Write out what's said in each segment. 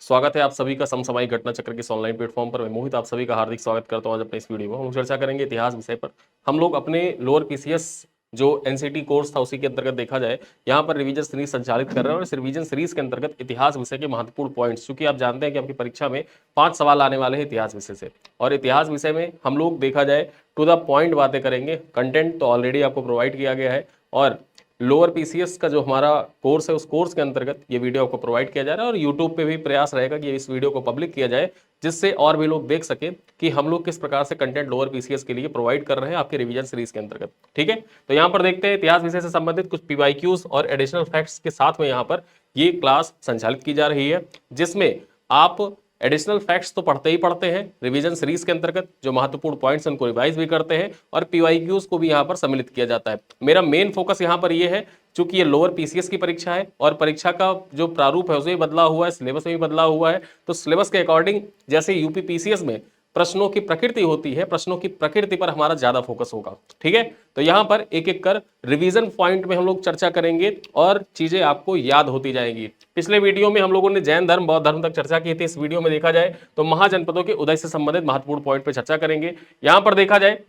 स्वागत है आप सभी का समसामयिक घटना चक्र के इस ऑनलाइन प्लेटफॉर्म पर। मैं मोहित आप सभी का हार्दिक स्वागत करता हूं। आज अपने इस वीडियो में हम लोग चर्चा करेंगे इतिहास विषय पर। हम लोग अपने लोअर पीसीएस जो एनसीटी कोर्स था उसी के अंतर्गत देखा जाए यहाँ पर रिवीजन सीरीज संचालित कर रहे हैं और इस रिवीजन सीरीज के अंतर्गत इतिहास विषय के महत्वपूर्ण पॉइंट्स, क्योंकि आप जानते हैं कि आपकी परीक्षा में 5 सवाल आने वाले हैं इतिहास विषय से, और इतिहास विषय में हम लोग देखा जाए टू द पॉइंट बातें करेंगे। कंटेंट तो ऑलरेडी आपको प्रोवाइड किया गया है और लोअर पीसीएस का जो हमारा कोर्स है उस कोर्स के अंतर्गत ये वीडियो आपको प्रोवाइड किया जा रहा है और यूट्यूब पे भी प्रयास रहेगा कि इस वीडियो को पब्लिक किया जाए, जिससे और भी लोग देख सके कि हम लोग किस प्रकार से कंटेंट लोअर पीसीएस के लिए प्रोवाइड कर रहे हैं आपके रिवीजन सीरीज के अंतर्गत। ठीक है, तो यहाँ पर देखते हैं इतिहास विषय से संबंधित कुछ पीवाईक्यूज और एडिशनल फैक्ट्स के साथ में यहाँ पर ये क्लास संचालित की जा रही है, जिसमें आप एडिशनल फैक्ट्स तो पढ़ते ही पढ़ते हैं रिवीजन सीरीज के अंतर्गत, जो महत्वपूर्ण पॉइंट्स उनको रिवाइज भी करते हैं और पीवाईक्यूज को भी यहाँ पर सम्मिलित किया जाता है। मेरा मेन फोकस यहाँ पर ये है, चूंकि ये लोअर पीसीएस की परीक्षा है और परीक्षा का जो प्रारूप है उसमें बदला हुआ है, सिलेबस में भी बदला हुआ है, तो सिलेबस के अकॉर्डिंग जैसे यूपी पीसीएस में प्रश्नों की प्रकृति होती है, प्रश्नों की प्रकृति पर हमारा ज्यादा फोकस होगा। ठीक है, तो यहां पर एक एक कर रिवीजन पॉइंट में हम लोग चर्चा करेंगे और चीजें आपको याद होती जाएंगी। पिछले वीडियो में हम लोगों ने जैन धर्म बौद्ध धर्म तक चर्चा की थी। इस वीडियो में देखा जाए तो महाजनपदों के उदय से संबंधित महत्वपूर्ण पॉइंट पर चर्चा करेंगे। यहां पर देखा जाए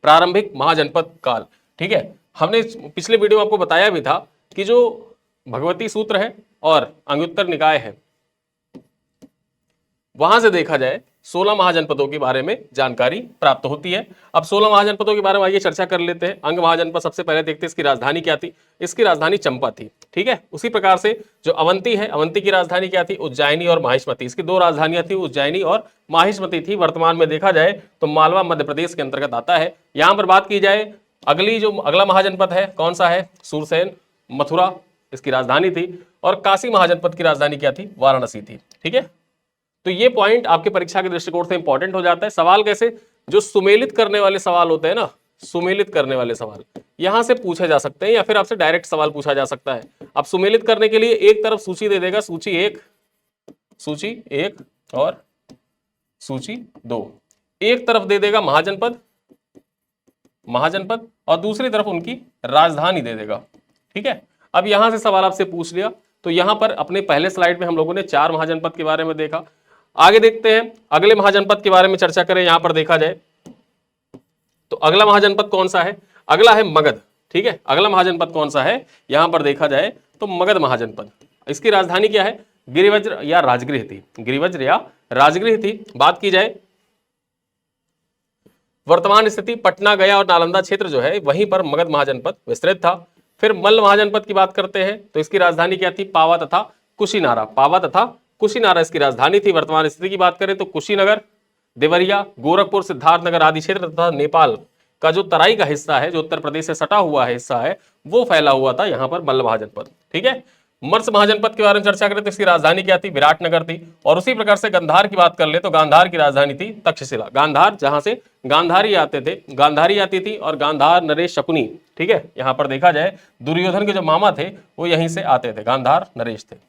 प्रारंभिक महाजनपद काल। ठीक है, हमने पिछले वीडियो में आपको बताया भी था कि जो भगवती सूत्र है और अंगुत्तर निकाय है, वहां से देखा जाए 16 महाजनपदों के बारे में जानकारी प्राप्त होती है। अब 16 महाजनपदों के बारे में आइए चर्चा कर लेते हैं। अंग महाजनपद सबसे पहले देखते हैं इसकी राजधानी क्या थी। इसकी राजधानी चंपा थी। ठीक है, उसी प्रकार से जो अवंती है, अवंती की राजधानी क्या थी? उज्जैनी और माहिष्मती। इसकी दो राजधानियां थी, उज्जैनी और माहिष्मती थी। वर्तमान में देखा जाए तो मालवा मध्य प्रदेश के अंतर्गत आता है। यहां पर बात की जाए अगला महाजनपद है कौन सा है? सूरसेन, मथुरा इसकी राजधानी थी। और काशी महाजनपद की राजधानी क्या थी? वाराणसी थी। ठीक है, तो ये पॉइंट आपके परीक्षा के दृष्टिकोण से इंपॉर्टेंट हो जाता है। सवाल कैसे? जो सुमेलित करने वाले सवाल होते हैं ना, सुमेलित करने वाले सवाल यहां से पूछे जा सकते हैं या फिर आपसे डायरेक्ट सवाल पूछा जा सकता है। अब सुमेलित करने के लिए एक तरफ सूची दे देगा, सूची एक और सूची 2। एक तरफ दे देगा महाजनपद और दूसरी तरफ उनकी राजधानी दे देगा। ठीक है, अब यहां से सवाल आपसे पूछ लिया तो यहां पर अपने पहले स्लाइड में हम लोगों ने 4 महाजनपद के बारे में देखा। आगे देखते हैं अगले महाजनपद के बारे में चर्चा करें। यहां पर देखा जाए तो अगला महाजनपद कौन सा है? अगला है मगध। ठीक है, अगला महाजनपद कौन सा है? यहां पर देखा जाए तो मगध महाजनपद। इसकी राजधानी क्या है? गिरिवज्र या राजगृह थी। गिरिवज्र या राजगृह थी। बात की जाए वर्तमान स्थिति पटना, गया और नालंदा क्षेत्र जो है वहीं पर मगध महाजनपद विस्तृत था। फिर मल्ल महाजनपद की बात करते हैं तो इसकी राजधानी क्या थी? पावा तथा कुशीनारा। पावा तथा कुशीनारा इसकी राजधानी थी। वर्तमान स्थिति की बात करें तो कुशीनगर, देवरिया, गोरखपुर, सिद्धार्थनगर आदि क्षेत्र तथा नेपाल का जो तराई का हिस्सा है, जो उत्तर प्रदेश से सटा हुआ हिस्सा है, वो फैला हुआ था यहाँ पर मल्ल महाजनपद। ठीक है, मत्स्य महाजनपद के बारे में चर्चा करें तो इसकी राजधानी क्या थी? विराटनगर थी। और उसी प्रकार से गांधार की बात कर ले तो गांधार की राजधानी थी तक्षशिला। गांधार, जहां से गांधारी आते थे, गांधारी आती थी और गांधार नरेश शकुनी। ठीक है, यहां पर देखा जाए दुर्योधन के जो मामा थे वो यहीं से आते थे, गांधार नरेश थे।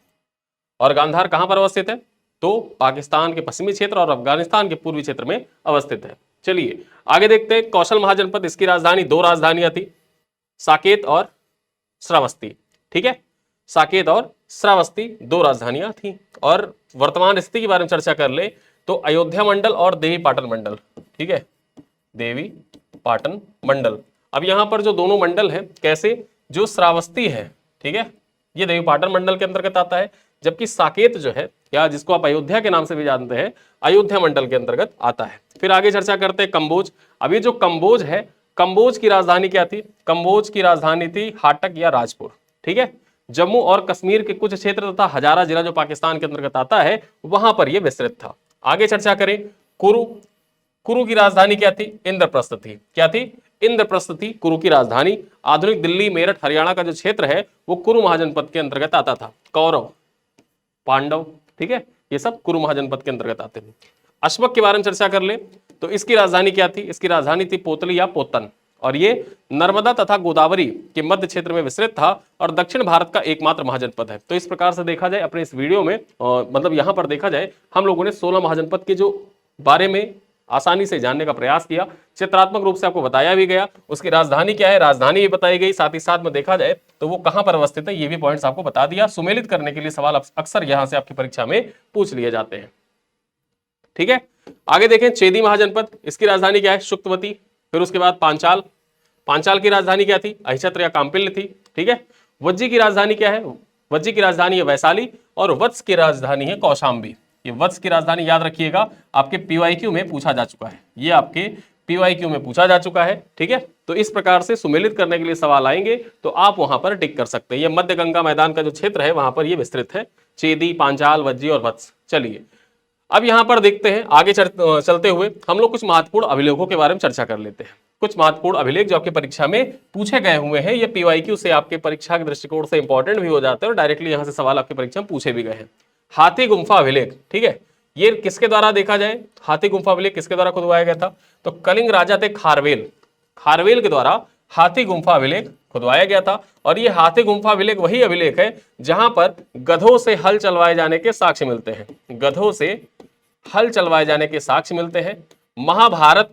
और गांधार कहां पर अवस्थित है? तो पाकिस्तान के पश्चिमी क्षेत्र और अफगानिस्तान के पूर्वी क्षेत्र में अवस्थित है। चलिए आगे देखते हैं कौशल महाजनपद। इसकी राजधानी, 2 राजधानियां थी, साकेत और श्रावस्ती। ठीक है, साकेत और श्रावस्ती 2 राजधानियां थी। और वर्तमान स्थिति के बारे में चर्चा कर ले तो अयोध्या मंडल और देवी पाटन मंडल। ठीक है, देवी पाटन मंडल। अब यहां पर जो दोनों मंडल है, कैसे? जो श्रावस्ती है, ठीक है, ये देवी पाटन मंडल के अंतर्गत आता है, जबकि साकेत जो है, या जिसको आप अयोध्या के नाम से भी जानते हैं, अयोध्या मंडल के अंतर्गत आता है। फिर आगे चर्चा करते हैं कंबोज। अभी जो कंबोज है, कंबोज की राजधानी क्या थी? कंबोज की राजधानी थी हाटक या राजपुर। ठीक है, जम्मू और कश्मीर के कुछ क्षेत्र तथा हजारा जिला जो पाकिस्तान के अंतर्गत आता है, वहां पर यह विस्तृत था। आगे चर्चा करें कुरु। कुरु की राजधानी क्या थी? इंद्रप्रस्थ थी। क्या थी? इंद्रप्रस्थ थी कुरु की राजधानी। आधुनिक दिल्ली, मेरठ, हरियाणा का जो क्षेत्र है वो कुरु महाजनपद के अंतर्गत आता था। कौरव, पांडव, ठीक है, ये सब कुरु महाजनपद के अंतर्गत आते हैं। अश्वक के बारे में चर्चा कर ले तो इसकी राजधानी क्या थी? इसकी राजधानी थी पोतली या पोतन। और ये नर्मदा तथा गोदावरी के मध्य क्षेत्र में विस्तृत था और दक्षिण भारत का एकमात्र महाजनपद है। तो इस प्रकार से देखा जाए अपने इस वीडियो में मतलब यहां पर देखा जाए हम लोगों ने 16 महाजनपद के जो बारे में आसानी से जानने का प्रयास किया, चित्रात्मक रूप से आपको बताया भी गया। उसकी राजधानी क्या है, राजधानी भी बताई गई, साथ ही साथ में देखा जाए तो वो कहां पर अवस्थित है ये भी पॉइंट्स आपको बता दिया। सुमेलित करने के लिए सवाल अक्सर यहां से आपकी परीक्षा में पूछ लिए जाते हैं। ठीक है, आगे देखें चेदी महाजनपद, इसकी राजधानी क्या है, शुक्तवती। फिर उसके बाद पांचाल, पांचाल की राजधानी क्या थी, अहिछत्र या काम्पिल्य थी। ठीक है, वज्जी की राजधानी क्या है, वज्जी की राजधानी है वैशाली, और वत्स की राजधानी है कौशाम्बी। ये वत्स की राजधानी याद रखिएगा, आपके पीवाईक्यू में पूछा जा चुका है, ये आपके पीवाईक्यू में पूछा जा चुका है। ठीक है, तो इस प्रकार से सुमेलित करने के लिए सवाल आएंगे तो आप वहां पर टिक कर सकते हैं। ये मध्य गंगा मैदान का जो क्षेत्र है वहां पर ये विस्तृत है, चेदी, पांचाल, वज्जी और वत्स। चलिए अब यहां पर देखते हैं, आगे चलते हुए हम लोग कुछ महत्वपूर्ण अभिलेखों के बारे में चर्चा कर लेते हैं। कुछ महत्वपूर्ण अभिलेख जो आपके परीक्षा में पूछे गए हुए हैं, ये पीवाईक्यू से आपके परीक्षा के दृष्टिकोण से इंपॉर्टेंट भी हो जाते हैं और डायरेक्टली यहां से सवाल आपकी परीक्षा में पूछे भी गए हैं। हाथी गुम्फा अभिलेख, ठीक है, ये किसके द्वारा देखा जाए, हाथी गुम्फा अभिलेख किसके द्वारा खुदवाया गया था, तो कलिंग राजा थे खारवेल, खारवेल के द्वारा हाथी गुम्फा अभिलेख खुदवाया गया था। और ये हाथी गुम्फा अभिलेख वही अभिलेख है जहां पर गधों से हल चलवाए जाने के साक्ष्य मिलते हैं, गधों से हल चलवाए जाने के साक्ष्य मिलते हैं। महाभारत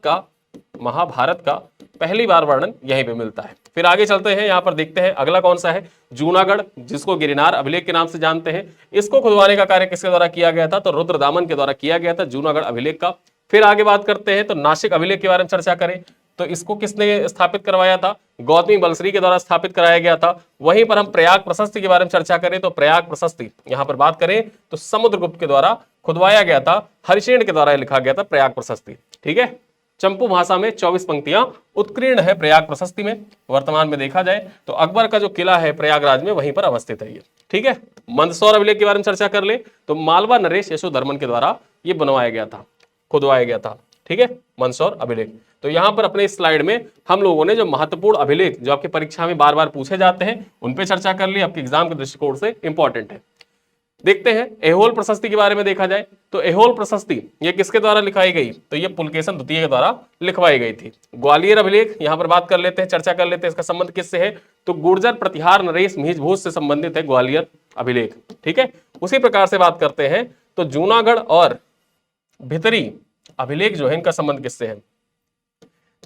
का पहली बार वर्णन यहीं पे मिलता है। फिर आगे चलते हैं, यहां पर देखते हैं अगला कौन सा है, जूनागढ़, जिसको गिरनार अभिलेख के नाम से जानते हैं। इसको खुदवाने का कार्य किसके द्वारा किया गया था, तो रुद्रदामन के द्वारा किया गया था, जूनागढ़ अभिलेख का। फिर आगे बात करते हैं तो नासिक अभिलेख के बारे में चर्चा करें तो इसको किसने स्थापित करवाया था, गौतमी बलश्री के द्वारा स्थापित कराया गया था। वहीं पर हम प्रयाग प्रशस्ति के बारे में चर्चा करें तो प्रयाग प्रशस्ति यहां पर बात करें तो समुद्रगुप्त के द्वारा खुदवाया गया था, हरिशेन के द्वारा लिखा गया था प्रयाग प्रशस्ति। ठीक है, चंपू भाषा में 24 पंक्तियां उत्कीर्ण है प्रयाग प्रशस्ति में। वर्तमान में देखा जाए तो अकबर का जो किला है प्रयागराज में वहीं पर अवस्थित है ये। ठीक है, मंदसौर अभिलेख के बारे में चर्चा कर ले तो मालवा नरेश यशोधर्मन के द्वारा ये बनवाया गया था, खुदवाया गया था। ठीक है, मंदसौर अभिलेख। तो यहां पर अपने स्लाइड में हम लोगों ने जो महत्वपूर्ण अभिलेख जो आपकी परीक्षा में बार बार पूछे जाते हैं उन पे चर्चा कर ली, आपके एग्जाम के दृष्टिकोण से इंपॉर्टेंट है। देखते हैं एहोल प्रशस्ति के बारे में देखा जाए तो एहोल प्रशस्ति ये किसके द्वारा लिखाई गई, तो ये पुलकेशन द्वितीय के द्वारा लिखवाई गई थी। ग्वालियर अभिलेख यहां पर बात कर लेते हैं, चर्चा कर लेते हैं, इसका संबंध किससे है, तो गुर्जर प्रतिहार नरेश महीजभूष से संबंधित है ग्वालियर अभिलेख। ठीक है, उसी प्रकार से बात करते हैं तो जूनागढ़ और भितरी अभिलेख जो है इनका संबंध किससे है,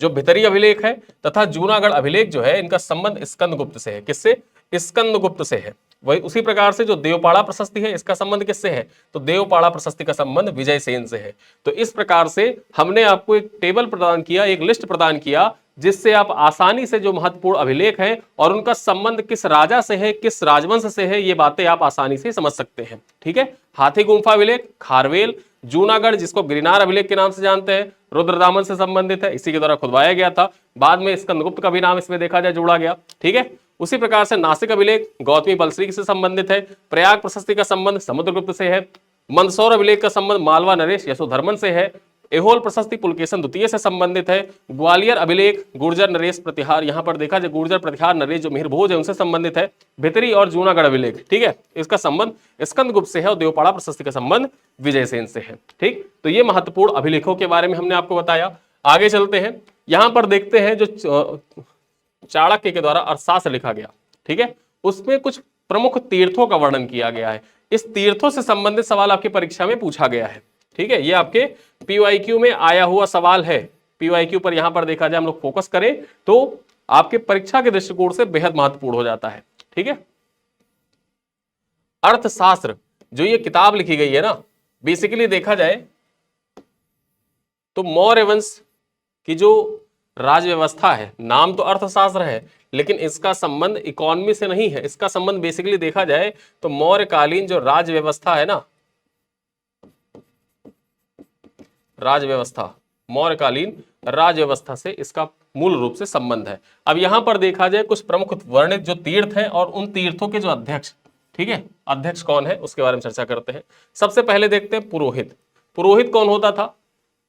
जो भितरी अभिलेख है तथा जूनागढ़ अभिलेख जो है इनका संबंध स्कंदगुप्त से है, किससे, स्कंदगुप्त से है। वही उसी प्रकार से जो देवपाड़ा प्रशस्ति है इसका संबंध किससे है, तो देवपाड़ा प्रशस्ति का संबंध विजय सेन से है। तो इस प्रकार से हमने आपको एक टेबल प्रदान किया, एक लिस्ट प्रदान किया जिससे आप आसानी से जो महत्वपूर्ण अभिलेख हैं और उनका संबंध किस राजा से है, किस राजवंश से है, ये बातें आप आसानी से समझ सकते हैं। ठीक है, हाथी गुम्फा अभिलेख खारवेल, जूनागढ़ जिसको गिरनार अभिलेख के नाम से जानते हैं रुद्रदामन से संबंधित है, इसी के द्वारा खुदवाया गया था। बाद में स्कंदगुप्त का भी नाम इसमें देखा जाए जोड़ा गया। ठीक है, उसी प्रकार से नासिक अभिलेख गौतमी बलश्री से संबंधित है, प्रयाग प्रशस्ति का संबंध समुद्रगुप्त से है, मंदसौर अभिलेख का संबंध मालवा नरेश यशोधर्मन से है, एहोल प्रशस्ति पुलकेशन द्वितीय से संबंधित है, ग्वालियर अभिलेख गुर्जर नरेश प्रतिहार यहां पर देखा जाए गुर्जर प्रतिहार नरेश जो मिहिरभोज है उनसे संबंधित है, भितरी और जूनागढ़ अभिलेख ठीक है इसका संबंध स्कंदगुप्त से है और देवपाड़ा प्रशस्ति का संबंध विजयसेन से है। ठीक, तो ये महत्वपूर्ण अभिलेखों के बारे में हमने आपको बताया। आगे चलते हैं, यहां पर देखते हैं जो चाणक्य के द्वारा अर्थशास्त्र लिखा गया, ठीक है, उसमें कुछ प्रमुख तीर्थों का वर्णन किया गया है। इस तीर्थों से संबंधित सवाल आपकी परीक्षा में पूछा गया है। ठीक है, ये आपके पीवाईक्यू में आया हुआ सवाल है। पीवाईक्यू पर यहां पर देखा जाए हम लोग फोकस करें तो आपके परीक्षा के दृष्टिकोण से बेहद महत्वपूर्ण हो जाता है। ठीक है, अर्थशास्त्र जो ये किताब लिखी गई है ना, बेसिकली देखा जाए तो मौर्य वंश की जो राज्य व्यवस्था है, नाम तो अर्थशास्त्र है लेकिन इसका संबंध इकोनॉमी से नहीं है, इसका संबंध बेसिकली देखा जाए तो मौर्यकालीन जो राज्य व्यवस्था है ना, राज्य व्यवस्था, मौर्यकालीन राज्य व्यवस्था से इसका मूल रूप से संबंध है। अब यहां पर देखा जाए कुछ प्रमुख वर्णित जो तीर्थ हैं और उन तीर्थों के जो अध्यक्ष, ठीक है, अध्यक्ष कौन है उसके बारे में चर्चा करते हैं। सबसे पहले देखते हैं पुरोहित। पुरोहित कौन होता था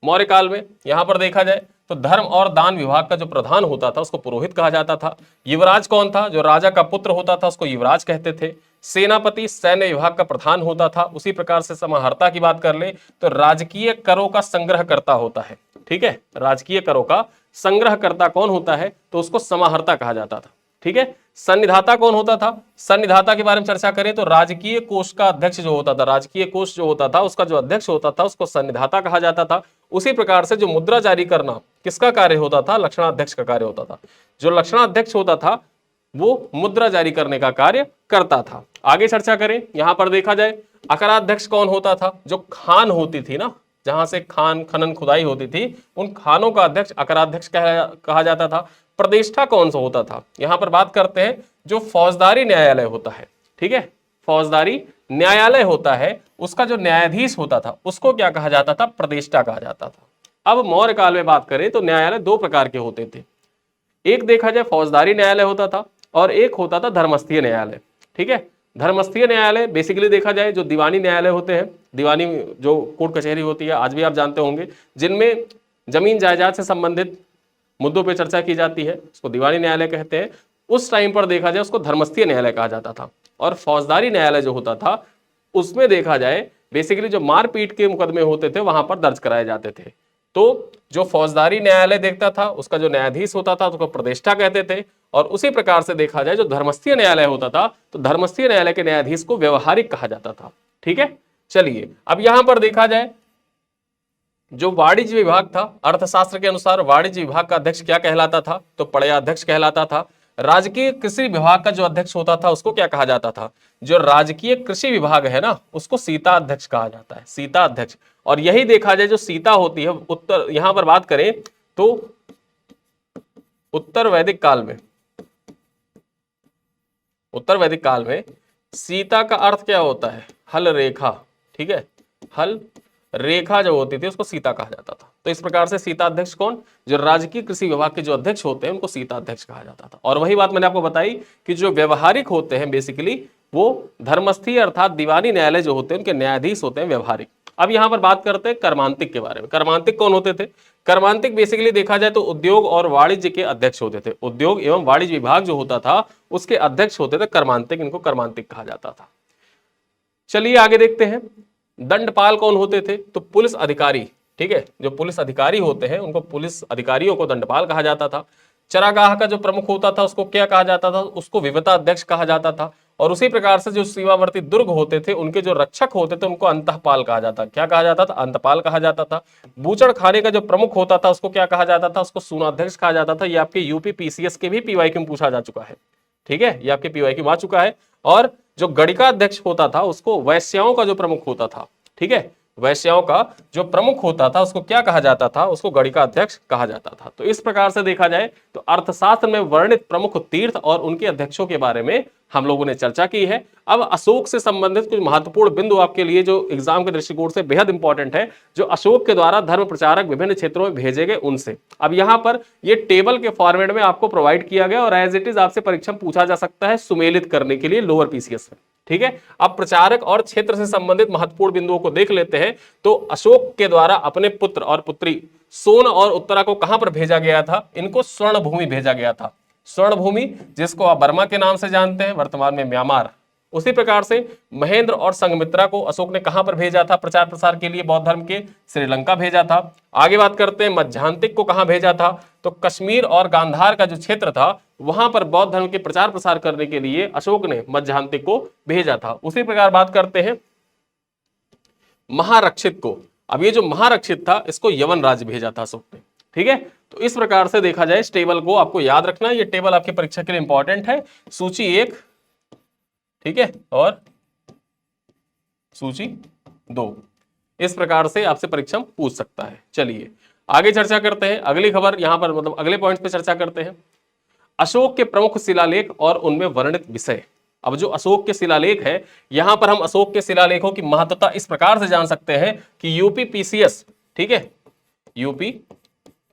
मौर्य काल में, यहां पर देखा जाए तो धर्म और दान विभाग का जो प्रधान होता था उसको पुरोहित कहा जाता था। युवराज कौन था, जो राजा का पुत्र होता था उसको युवराज कहते थे। सेनापति सैन्य विभाग का प्रधान होता था। उसी प्रकार से समाहर्ता की बात कर ले तो राजकीय करों का संग्रहकर्ता होता है। ठीक है, राजकीय करों का संग्रहकर्ता कौन होता है तो उसको समाहर्ता कहा जाता था। ठीक है। सन्निधाता कौन होता था? सन्निधाता के बारे में चर्चा करें तो राजकीय कोष का अध्यक्ष जो होता था, राजकीय कोष जो होता था उसका जो अध्यक्ष होता था उसको सन्निधाता कहा जाता था। उसी प्रकार से जो मुद्रा जारी करना किसका कार्य होता था? लक्षणाध्यक्ष का कार्य होता था। जो लक्षणाध्यक्ष होता था वो मुद्रा जारी करने का कार्य करता था। आगे चर्चा करें, यहां पर देखा जाए अकराध्यक्ष कौन होता था? जो खान होती थी ना, जहां से खान खनन खुदाई होती थी, उन खानों का अध्यक्ष अकराध्यक्ष कहा जाता था। प्रतिष्ठा कौन सा होता था? यहां पर बात करते हैं जो फौजदारी न्यायालय होता है, ठीक है, फौजदारी न्यायालय होता है, उसका जो न्यायाधीश होता था उसको क्या कहा जाता था? प्रतिष्ठा कहा जाता था। अब मौर्य काल में बात करें तो न्यायालय दो प्रकार के होते थे। एक देखा जाए फौजदारी न्यायालय होता था और एक होता था धर्मस्थीय न्यायालय, ठीक है। धर्मस्थीय न्यायालय बेसिकली देखा जाए जो दीवानी न्यायालय होते हैं, दीवानी जो कोर्ट कचहरी होती है, आज भी आप जानते होंगे, जिनमें जमीन जायदाद से संबंधित मुद्दों पर चर्चा की जाती है, उसको दीवानी न्यायालय कहते हैं। उस टाइम पर देखा जाए उसको धर्मस्थीय न्यायालय कहा जाता था। और फौजदारी न्यायालय जो होता था उसमें देखा जाए बेसिकली जो मारपीट के मुकदमे होते थे वहां पर दर्ज कराए जाते थे। तो जो फौजदारी न्यायालय देखता था उसका जो न्यायाधीश होता था उसको प्रतिष्ठा कहते थे। और उसी प्रकार से देखा जाए जो धर्मस्थीय न्यायालय होता था तो धर्मस्थीय न्यायालय के न्यायाधीश को व्यवहारिक कहा जाता था, ठीक है। चलिए अब यहां पर देखा जाए जो वाणिज्य विभाग था, अर्थशास्त्र के अनुसार वाणिज्य विभाग का अध्यक्ष क्या कहलाता था? तो पड़याध्यक्ष कहलाता था। राजकीय कृषि विभाग का जो अध्यक्ष होता था उसको क्या कहा जाता था? जो राजकीय कृषि विभाग है ना उसको सीता अध्यक्ष कहा जाता है, सीता अध्यक्ष। और यही देखा जाए जो सीता होती है उत्तर, यहां पर बात करें तो उत्तर वैदिक काल में, उत्तर वैदिक काल में सीता का अर्थ क्या होता है? हल रेखा, ठीक है, हल रेखा जो होती थी उसको सीता कहा जाता था। तो इस प्रकार से सीता अध्यक्ष कौन? जो राजकीय कृषि विभाग के जो अध्यक्ष होते हैं उनको सीता अध्यक्ष कहा जाता था। और वही बात मैंने आपको बताई कि जो व्यवहारिक होते हैं बेसिकली वो धर्मस्थीय अर्थात दीवानी न्यायालय जो होते हैं उनके न्यायाधीश होते हैं व्यवहारिक। अब यहां पर बात करते हैं कर्मांतिक के बारे में। कर्मांतिक कौन होते थे? कर्मांतिक बेसिकली देखा जाए तो उद्योग और वाणिज्य के अध्यक्ष होते थे। उद्योग एवं वाणिज्य विभाग जो होता था उसके अध्यक्ष होते थे कर्मांतिक, इनको कर्मांतिक कहा जाता था। चलिए आगे देखते हैं, दंडपाल कौन होते थे? तो पुलिस अधिकारी, ठीक है, जो पुलिस अधिकारी होते हैं उनको पुलिस अधिकारियों को दंडपाल कहा जाता था। चरागाह का जो प्रमुख होता था उसको क्या कहा जाता था? उसको विविता अध्यक्ष कहा जाता था। और उसी प्रकार से जो सीमावर्ती दुर्ग होते थे उनके जो रक्षक होते थे उनको अंतःपाल कहा जाता। क्या कहा जाता था? अंतपाल कहा जाता था। बूचड़ खाने का जो प्रमुख होता था उसको क्या कहा जाता था? उसको सूनाध्यक्ष कहा जाता था। ये आपके यूपी पीसीएस के भी पीवाईक्यू में पूछा जा चुका है, ठीक है, ये आपके पीवाईक्यू में आ चुका है। और जो गणिका अध्यक्ष होता था उसको वैश्याओं का जो प्रमुख होता था, ठीक है, वैश्याओं का जो प्रमुख होता था उसको क्या कहा जाता था? उसको गणिका अध्यक्ष कहा जाता था। तो इस प्रकार से देखा जाए तो अर्थशास्त्र में वर्णित प्रमुख तीर्थ और उनके अध्यक्षों के बारे में हम लोगों ने चर्चा की है। अब अशोक से संबंधित कुछ महत्वपूर्ण बिंदु आपके लिए जो एग्जाम के दृष्टिकोण से बेहद इंपॉर्टेंट है, जो अशोक के द्वारा धर्म प्रचारक विभिन्न क्षेत्रों में भेजे गए उनसे। अब यहां पर ये टेबल के फॉर्मेट में आपको प्रोवाइड किया गया और एज इट इज आपसे परीक्षा में पूछा जा सकता है सुमेलित करने के लिए लोअर पीसीएस में, ठीक है। अब प्रचारक और क्षेत्र से संबंधित महत्वपूर्ण बिंदुओं को देख लेते हैं। तो अशोक के द्वारा अपने पुत्र और पुत्री सोन और उत्तरा को कहां पर भेजा गया था? इनको स्वर्ण भूमि भेजा गया था। स्वर्ण भूमि जिसको आप बर्मा के नाम से जानते हैं, वर्तमान में म्यांमार। उसी प्रकार से महेंद्र और संघमित्रा को अशोक ने कहां पर भेजा था प्रचार प्रसार के लिए बौद्ध धर्म के? श्रीलंका भेजा था। आगे बात करते हैं मध्यांतिक को कहां भेजा था? तो कश्मीर और गांधार का जो क्षेत्र था वहां पर बौद्ध धर्म के प्रचार प्रसार करने के लिए अशोक ने मध्यांतिक को भेजा था। उसी प्रकार बात करते हैं महारक्षित को। अब ये जो महारक्षित था इसको यवन राज्य भेजा था अशोक ने, ठीक है। तो इस प्रकार से देखा जाए इस टेबल को आपको याद रखना, ये टेबल आपकी परीक्षा के लिए इंपॉर्टेंट है। सूची 1, ठीक है, और सूची 2, इस प्रकार से आपसे परीक्षा में पूछ सकता है। चलिए आगे चर्चा करते हैं, अगली खबर यहां पर मतलब अगले पॉइंट पे चर्चा करते हैं, अशोक के प्रमुख शिलालेख और उनमें वर्णित विषय। अब जो अशोक के शिलालेख है, यहां पर हम अशोक के शिलालेखों की महत्वता इस प्रकार से जान सकते हैं कि यूपी पीसीएस, ठीक है, यूपी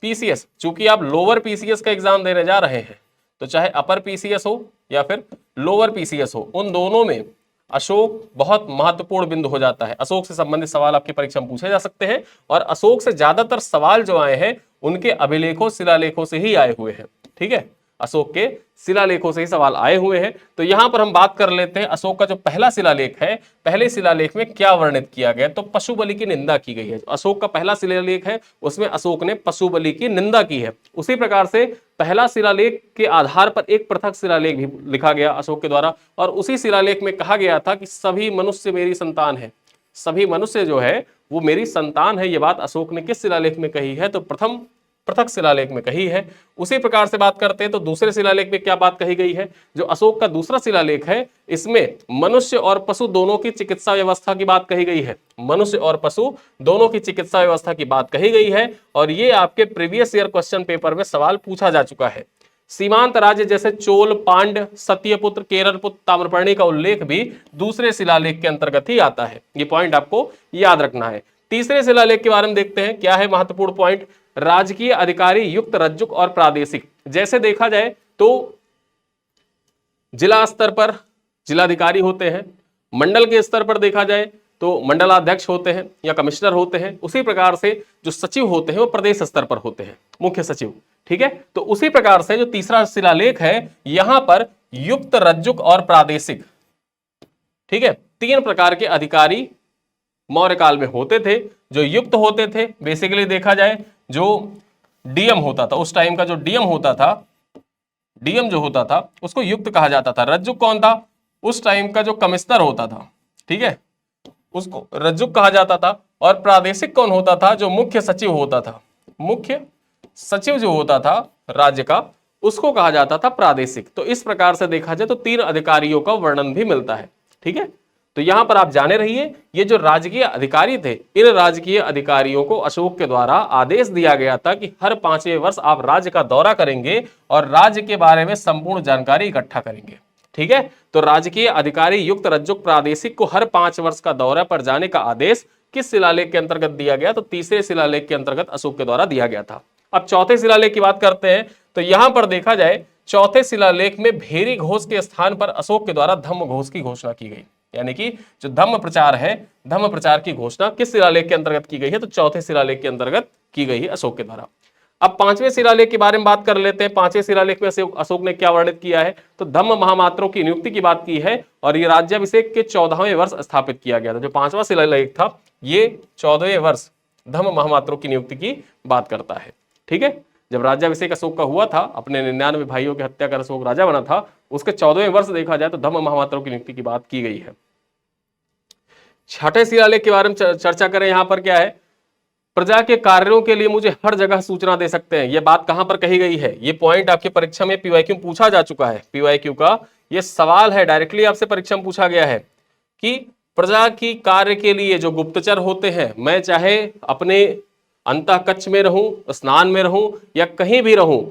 पीसीएस, चूंकि आप लोअर पीसीएस का एग्जाम देने जा रहे हैं तो चाहे अपर पीसीएस हो या फिर लोअर पीसीएस हो, उन दोनों में अशोक बहुत महत्वपूर्ण बिंदु हो जाता है। अशोक से संबंधित सवाल आपकी परीक्षा में पूछे जा सकते हैं और अशोक से ज्यादातर सवाल जो आए हैं उनके अभिलेखों शिलालेखों से ही आए हुए हैं, ठीक है। अशोक के शिलालेखों से ही सवाल आए हुए हैं। तो यहां पर हम बात कर लेते हैं अशोक का जो पहला शिलालेख है, पहले शिलालेख में क्या वर्णित किया गया, तो पशु बलि की निंदा की गई है। अशोक का पहला शिलालेख है उसमें अशोक ने पशु बलि की निंदा की है। उसी प्रकार से पहला शिलालेख के आधार पर एक पृथक शिलालेख भी लिखा गया अशोक के द्वारा, और उसी शिलालेख में कहा गया था कि सभी मनुष्य मेरी संतान है, सभी मनुष्य जो है वो मेरी संतान है। ये बात अशोक ने किस शिलालेख में कही है, तो प्रथम पृथक शिलालेख में कही है। उसी प्रकार से बात करते हैं तो दूसरे शिलालेख में क्या बात कही गई है, जो अशोक का दूसरा शिलालेख है इसमें मनुष्य और पशु दोनों की चिकित्सा व्यवस्था की बात कही गई है, मनुष्य और पशु दोनों की चिकित्सा व्यवस्था की बात कही गई है। और ये आपके प्रीवियस ईयर क्वेश्चन पेपर में सवाल पूछा जा चुका है। सीमांत राज्य जैसे चोल, पांड, सत्यपुत्र, केरलपुत्र, ताम्रपर्णी का उल्लेख भी दूसरे शिलालेख के अंतर्गत ही आता है। ये पॉइंट आपको याद रखना है। तीसरे शिलालेख के बारे में देखते हैं क्या है महत्वपूर्ण पॉइंट, राजकीय अधिकारी युक्त, रज्जुक और प्रादेशिक। जैसे देखा जाए तो जिला स्तर पर जिलाधिकारी होते हैं, मंडल के स्तर पर देखा जाए तो मंडलाध्यक्ष होते हैं या कमिश्नर होते हैं। उसी प्रकार से जो सचिव होते हैं वो प्रदेश स्तर पर होते हैं, मुख्य सचिव। ठीक है, तो उसी प्रकार से जो तीसरा शिलालेख है यहां पर युक्त, रज्जुक और प्रादेशिक, ठीक है, तीन प्रकार के अधिकारी मौर्य काल में होते थे। जो युक्त होते थे बेसिकली देखा जाए जो डीएम होता था, उस टाइम का जो डीएम होता था, डीएम जो होता था उसको युक्त कहा जाता था। रज्जुक कौन था, उस टाइम का जो कमिश्नर होता था, ठीक है, उसको रज्जुक कहा जाता था। और प्रादेशिक कौन होता था, जो मुख्य सचिव होता था, मुख्य सचिव जो होता था राज्य का, उसको कहा जाता था प्रादेशिक। तो इस प्रकार से देखा जाए तो तीन अधिकारियों का वर्णन भी मिलता है। ठीक है, तो यहां पर आप जाने रहिए ये जो राजकीय अधिकारी थे, इन राजकीय अधिकारियों को अशोक के द्वारा आदेश दिया गया था कि हर 5वें वर्ष आप राज्य का दौरा करेंगे और राज्य के बारे में संपूर्ण जानकारी इकट्ठा करेंगे। ठीक है, तो राजकीय अधिकारी युक्त, रज्जुक, प्रादेशिक को हर 5 वर्ष का दौरा पर जाने का आदेश किस शिलालेख के अंतर्गत दिया गया, तो तीसरे शिलालेख के अंतर्गत अशोक के द्वारा दिया गया था। अब चौथे शिलालेख की बात करते हैं तो यहां पर देखा जाए चौथे शिलालेख में भेरी घोष के स्थान पर अशोक के द्वारा धम्म घोष की घोषणा की गई। यानी कि जो धम्म प्रचार है, धम्म प्रचार की घोषणा किस शिलालेख के अंतर्गत की गई है, तो चौथे शिलालेख के अंतर्गत की गई है अशोक के द्वारा। अब पांचवें शिलालेख के बारे में बात कर लेते हैं। पांचवें शिलालेख में अशोक ने क्या वर्णित किया है, तो धम्म महामात्रों की नियुक्ति की बात की है और ये राज्याभिषेक के 14वें वर्ष स्थापित किया गया था। जो पांचवा शिलालेख था ये 14वें वर्ष धम्म महामात्रों की नियुक्ति की बात करता है। ठीक है, जब राज्याभिषेक अशोक का हुआ था, अपने 99 भाइयों की हत्या कर अशोक राजा बना था, उसके 14वें वर्ष देखा जाए तो धम्म महामात्रों की नियुक्ति की बात की गई है। छठे शिलालेख के बारे में चर्चा करें। यहां पर क्या है, प्रजा के कार्यों के लिए मुझे हर जगह सूचना दे सकते हैं। यह बात कहां पर कही गई है, ये पॉइंट आपकी परीक्षा में पीवाईक्यू पूछा जा चुका है। पीवाईक्यू का ये सवाल है, डायरेक्टली आपसे परीक्षा में पूछा गया है कि प्रजा की कार्य के लिए जो गुप्तचर होते हैं, मैं चाहे अपने अंतः कक्ष में रहूं, स्नान में रहूं या कहीं भी रहूं,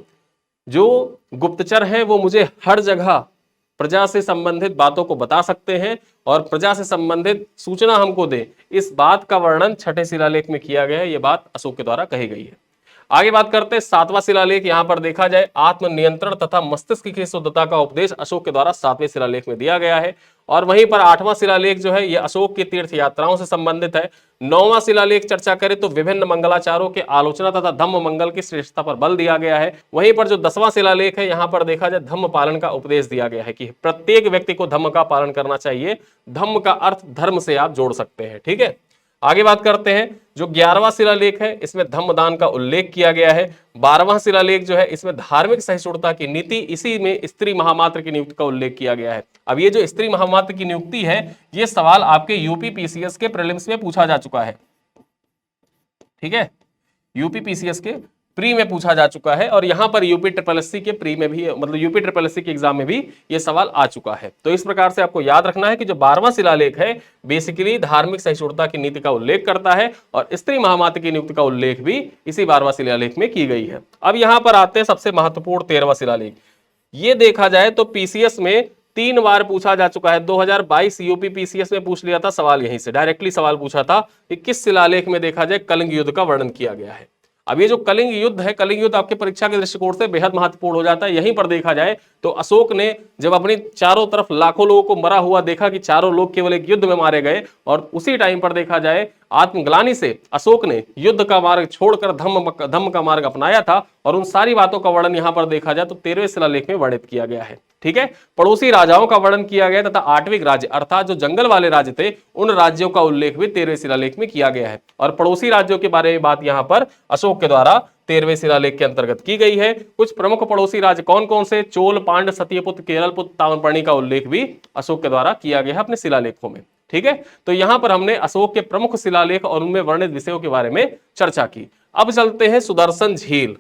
जो गुप्तचर हैं वो मुझे हर जगह प्रजा से संबंधित बातों को बता सकते हैं और प्रजा से संबंधित सूचना हमको दे। इस बात का वर्णन छठे शिलालेख में किया गया है। यह बात अशोक के द्वारा कही गई है। आगे बात करते हैं सातवां शिलालेख। यहां पर देखा जाए आत्मनियंत्रण तथा मस्तिष्क की शुद्धता का उपदेश अशोक के द्वारा सातवें शिलालेख में दिया गया है। और वहीं पर आठवां शिलालेख जो है यह अशोक की तीर्थ यात्राओं से संबंधित है। नौवां शिलालेख चर्चा करें तो विभिन्न मंगलाचारों के आलोचना तथा धम्म मंगल की श्रेष्ठता पर बल दिया गया है। वहीं पर जो 10वां शिलालेख है यहां पर देखा जाए धम्म पालन का उपदेश दिया गया है कि प्रत्येक व्यक्ति को धम्म का पालन करना चाहिए। धम्म का अर्थ धर्म से आप जोड़ सकते हैं। ठीक है, आगे बात करते हैं जो 11वां शिलालेख है इसमें धम्मदान का उल्लेख किया गया है। 12वां शिलालेख जो है इसमें धार्मिक सहिष्णुता की नीति, इसी में स्त्री महामात्र की नियुक्ति का उल्लेख किया गया है। अब ये जो स्त्री महामात्र की नियुक्ति है ये सवाल आपके यूपी पीसीएस के प्रीलिम्स में पूछा जा चुका है। ठीक है, यूपी पीसीएस के प्री में पूछा जा चुका है और यहां पर यूपी ट्रिपल एससी के प्री में भी, मतलब यूपी ट्रिपल एससी के एग्जाम में भी ये सवाल आ चुका है। तो इस प्रकार से आपको याद रखना है कि जो 12वां शिलालेख है बेसिकली धार्मिक सहिष्णुता की नीति का उल्लेख करता है और स्त्री महामात्र की नियुक्ति का उल्लेख भी इसी 12वां शिलालेख में की गई है। अब यहां पर आते हैं सबसे महत्वपूर्ण 13वां शिलालेख। ये देखा जाए तो पीसीएस में 3 बार पूछा जा चुका है। 2022 यूपी पीसीएस में पूछ लिया था सवाल, यहीं से डायरेक्टली सवाल पूछा था कि किस शिलालेख में देखा जाए कलिंग युद्ध का वर्णन किया गया है। अब ये जो कलिंग युद्ध है, कलिंग युद्ध आपके परीक्षा के दृष्टिकोण से बेहद महत्वपूर्ण हो जाता है। यहीं पर देखा जाए तो अशोक ने जब अपनी चारों तरफ लाखों लोगों को मरा हुआ देखा कि चारों लोग केवल एक युद्ध में मारे गए और उसी टाइम पर देखा जाए आत्मग्लानि से अशोक ने युद्ध का मार्ग छोड़कर धम्म का मार्ग अपनाया था, और उन सारी बातों का वर्णन यहां पर देखा जाए तो 13वें शिलालेख में वर्णित किया गया है। ठीक है, पड़ोसी राजाओं का वर्णन किया गया तथा आठविक राज्य अर्थात जो जंगल वाले राज्य थे उन राज्यों का उल्लेख भी 13वें शिलालेख में किया गया है। और पड़ोसी राज्यों के बारे में बात यहां पर अशोक के द्वारा 13वें शिलालेख के अंतर्गत की गई है। कुछ प्रमुख पड़ोसी राज्य कौन कौन से, चोल, पांड्य, सत्यपुत्र, केरलपुत्र, ताम्रपर्णी का उल्लेख भी अशोक के द्वारा किया गया है अपने शिलालेखों में। ठीक है, तो यहां पर हमने अशोक के प्रमुख शिलालेख और उनमें वर्णित विषयों के बारे में चर्चा की। अब चलते हैं सुदर्शन झील।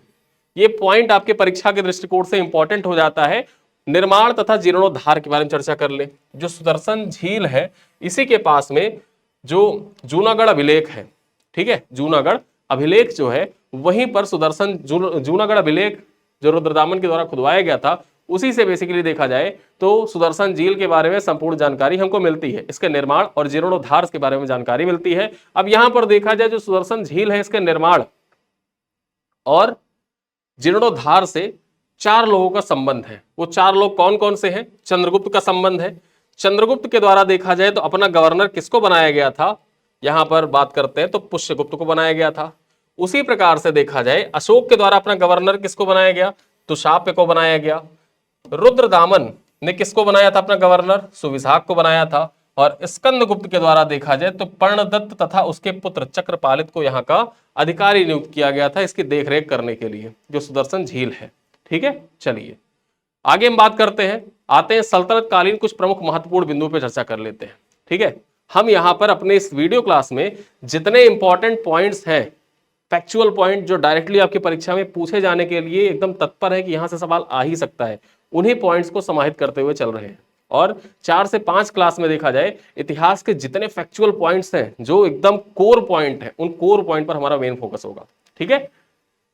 ये पॉइंट आपके परीक्षा के दृष्टिकोण से इंपॉर्टेंट हो जाता है। निर्माण तथा जीर्णोद्धार के बारे में चर्चा कर ले। जो सुदर्शन झील है इसी के पास में जो जूनागढ़ अभिलेख है, ठीक है, जूनागढ़ अभिलेख जो है वहीं पर सुदर्शन जूनागढ़ अभिलेख जो रुद्रदामन के द्वारा खुदवाया गया था उसी से बेसिकली देखा जाए तो सुदर्शन झील के बारे में संपूर्ण जानकारी हमको मिलती है। इसके निर्माण और जीर्णोद्धार के बारे में जानकारी मिलती है। अब यहां पर देखा जाए जो सुदर्शन झील है इसके निर्माण और जीर्णोद्धार से 4 लोगों का संबंध है। वो 4 लोग कौन कौन से हैं? चंद्रगुप्त का संबंध है। चंद्रगुप्त के द्वारा देखा जाए तो अपना गवर्नर किसको बनाया गया था, यहां पर बात करते हैं तो पुष्यगुप्त को बनाया गया था। उसी प्रकार से देखा जाए अशोक के द्वारा अपना गवर्नर किसको बनाया गया, तुशाप्य को बनाया गया। रुद्रदामन ने किसको बनाया था अपना गवर्नर, सुविशाख को बनाया था। और स्कंदगुप्त के द्वारा देखा जाए तो पर्णदत्त तथा उसके पुत्र चक्रपालित को यहाँ का अधिकारी नियुक्त किया गया था इसकी देखरेख करने के लिए, जो सुदर्शन झील है। ठीक है, चलिए आगे हम बात करते हैं, आते हैं सल्तनत कालीन कुछ प्रमुख महत्वपूर्ण बिंदुओं पर चर्चा कर लेते हैं। ठीक है, हम यहाँ पर अपने इस वीडियो क्लास में जितने इंपॉर्टेंट पॉइंट्स हैं, फैक्चुअल पॉइंट जो डायरेक्टली आपकी परीक्षा में पूछे जाने के लिए एकदम तत्पर है कि यहां से सवाल आ ही सकता है, उन्हीं पॉइंट्स को समाहित करते हुए चल रहे हैं। और 4 से 5 क्लास में देखा जाए इतिहास के जितने फैक्चुअल पॉइंट्स हैं जो एकदम कोर पॉइंट है, उन कोर पॉइंट पर हमारा मेन फोकस होगा। ठीक है,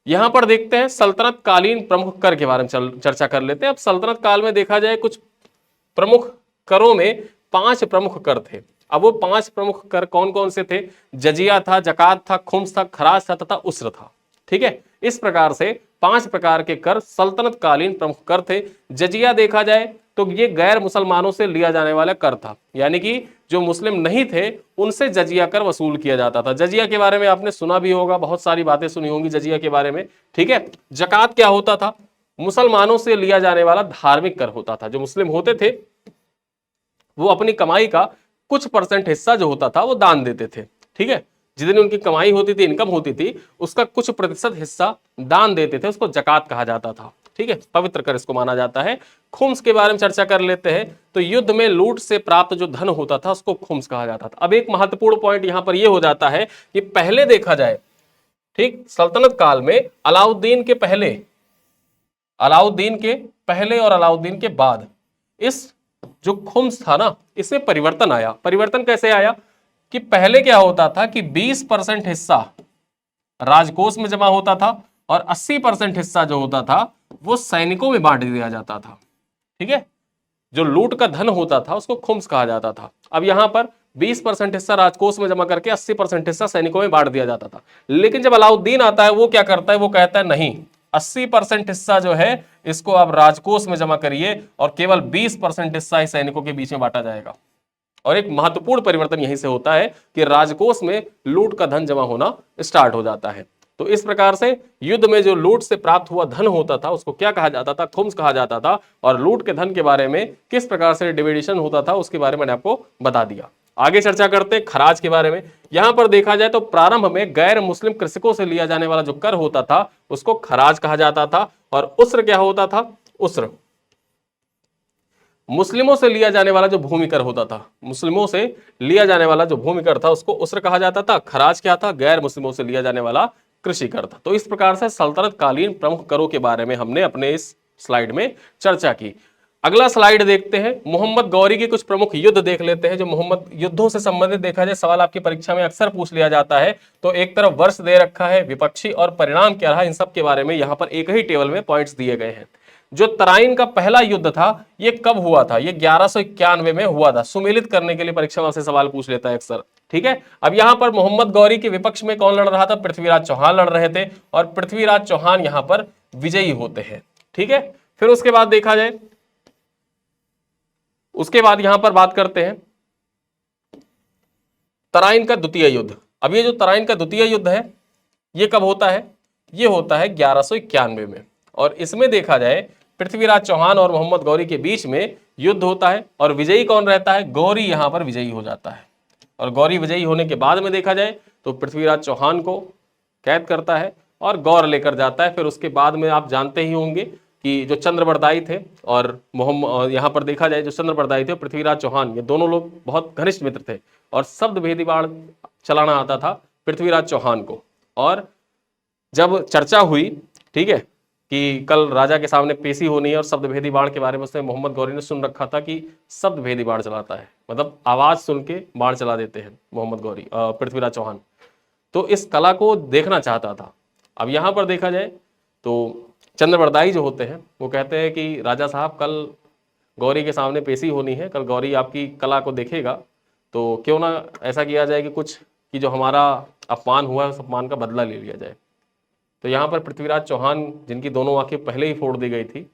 यहां पर देखते हैं सल्तनत कालीन प्रमुख कर के बारे में चर्चा कर लेते हैं। अब सल्तनत काल में देखा जाए कुछ प्रमुख करों में 5 प्रमुख कर थे। अब वो 5 प्रमुख कर कौन कौन से थे? जजिया था, जकात था, खुम्स था, खराज था तथा उस्र था। ठीक है, इस प्रकार से 5 प्रकार के कर सल्तनत कालीन प्रमुख कर थे। जजिया देखा जाए तो ये गैर मुसलमानों से लिया जाने वाला कर था, यानी कि जो मुस्लिम नहीं थे उनसे जजिया कर वसूल किया जाता था। जजिया के बारे में आपने सुना भी होगा, बहुत सारी बातें सुनी होंगी जजिया के बारे में। ठीक है, जकात क्या होता था? मुसलमानों से लिया जाने वाला धार्मिक कर होता था। जो मुस्लिम होते थे वो अपनी कमाई का कुछ % हिस्सा जो होता था वो दान देते थे। ठीक है, जितनी उनकी कमाई होती थी, इनकम होती थी, उसका कुछ % हिस्सा दान देते थे, उसको जकात कहा जाता था। ठीक है, पवित्र कर इसको माना जाता है। खुम्स के बारे में चर्चा कर लेते हैं, तो युद्ध में लूट से प्राप्त जो धन होता था उसको खुम्स कहा जाता था। अब एक महत्वपूर्ण पॉइंट यहां पर यह हो जाता है कि पहले देखा जाए, ठीक, सल्तनत काल में अलाउद्दीन के पहले और अलाउद्दीन के बाद इस जो खुम्स था ना, इसमें परिवर्तन आया। परिवर्तन कैसे आया कि पहले क्या होता था कि 20% हिस्सा राजकोष में जमा होता था और 80% हिस्सा जो होता था वो सैनिकों में बांट दिया जाता था। ठीक है, जो लूट का धन होता था उसको खुम्स कहा जाता था। अब यहां पर 20% हिस्सा राजकोष में जमा करके 80% हिस्सा सैनिकों में बांट दिया जाता था। लेकिन जब अलाउद्दीन आता है वो क्या करता है, वो कहता है नहीं, 80% हिस्सा जो है इसको आप राजकोष में जमा करिए और केवल 20% हिस्सा ही सैनिकों के बीच में बांटा जाएगा। और एक महत्वपूर्ण परिवर्तन यहीं से होता है कि राजकोष में लूट का धन जमा होना स्टार्ट हो जाता है। तो इस प्रकार से युद्ध में जो लूट से प्राप्त हुआ धन होता था उसको क्या कहा जाता था? खुम्स कहा जाता था। और लूट के धन के बारे में किस प्रकार से डिविडेशन होता था उसके बारे में मैंने आपको बता दिया। आगे चर्चा करते हैं खराज के बारे में। यहां पर देखा जाए तो प्रारंभ में गैर मुस्लिम कृषकों से लिया जाने वाला जो कर होता था उसको खराज कहा जाता था। और उस्र क्या होता था? उस्र मुस्लिमों से लिया जाने वाला जो भूमि कर होता था, मुस्लिमों से लिया जाने वाला जो भूमि कर था उसको उस्र कहा जाता था। खराज क्या था? गैर मुस्लिमों से लिया जाने वाला कृषि कर था। तो इस प्रकार से सल्तनत कालीन प्रमुख करों के बारे में हमने अपने इस स्लाइड में चर्चा की। अगला स्लाइड देखते हैं, मोहम्मद गौरी के कुछ प्रमुख युद्ध देख लेते हैं। जो मोहम्मद युद्धों से संबंधित देखा जाए सवाल आपकी परीक्षा में अक्सर पूछ लिया जाता है। तो एक तरफ वर्ष दे रखा है, विपक्षी और परिणाम क्या रहा, इन सब के बारे में यहाँ पर एक ही टेबल में पॉइंट्स दिए गए हैं। जो तराइन का पहला युद्ध था ये कब हुआ था? ये 1191 में हुआ था। सुमेलित करने के लिए परीक्षा में से सवाल पूछ लेता है अक्सर। ठीक है, अब यहां पर मोहम्मद गौरी के विपक्ष में कौन लड़ रहा था? पृथ्वीराज चौहान लड़ रहे थे और पृथ्वीराज चौहान यहां पर विजयी होते हैं। ठीक है, फिर उसके बाद देखा जाए, उसके बाद यहां पर बात करते हैं तराइन का द्वितीय युद्ध। अब ये जो तराइन का द्वितीय युद्ध है ये कब होता है? ये होता है 1191 में, और इसमें देखा जाए पृथ्वीराज चौहान और मोहम्मद गौरी के बीच में युद्ध होता है, और विजयी कौन रहता है? गौरी यहां पर विजयी हो जाता है। और गौरी विजयी होने के बाद में देखा जाए तो पृथ्वीराज चौहान को कैद करता है और गौर लेकर जाता है। फिर उसके बाद में आप जानते ही होंगे कि जो चंद्रबरदाई थे और मोहम्मद, यहाँ पर देखा जाए जो चंद्रबरदाई थे पृथ्वीराज चौहान, ये दोनों लोग बहुत घनिष्ठ मित्र थे, और शब्द भेदी बाण चलाना आता था पृथ्वीराज चौहान को। और जब चर्चा हुई, ठीक है, कि कल राजा के सामने पेशी होनी है और शब्द भेदी बाण के बारे में उसने मोहम्मद गौरी ने सुन रखा था कि शब्द भेदी बाण चलाता है, मतलब आवाज सुन के बाण चला देते हैं मोहम्मद गौरी, पृथ्वीराज चौहान, तो इस कला को देखना चाहता था। अब यहाँ पर देखा जाए तो चंद्रबरदाई जो होते हैं वो कहते हैं कि राजा साहब कल गौरी के सामने पेशी होनी है, कल गौरी आपकी कला को देखेगा, तो क्यों ना ऐसा किया जाए कि कुछ कि जो हमारा अपमान हुआ है उस अपमान का बदला ले लिया जाए। तो यहाँ पर पृथ्वीराज चौहान, जिनकी दोनों आंखें पहले ही फोड़ दी गई थी,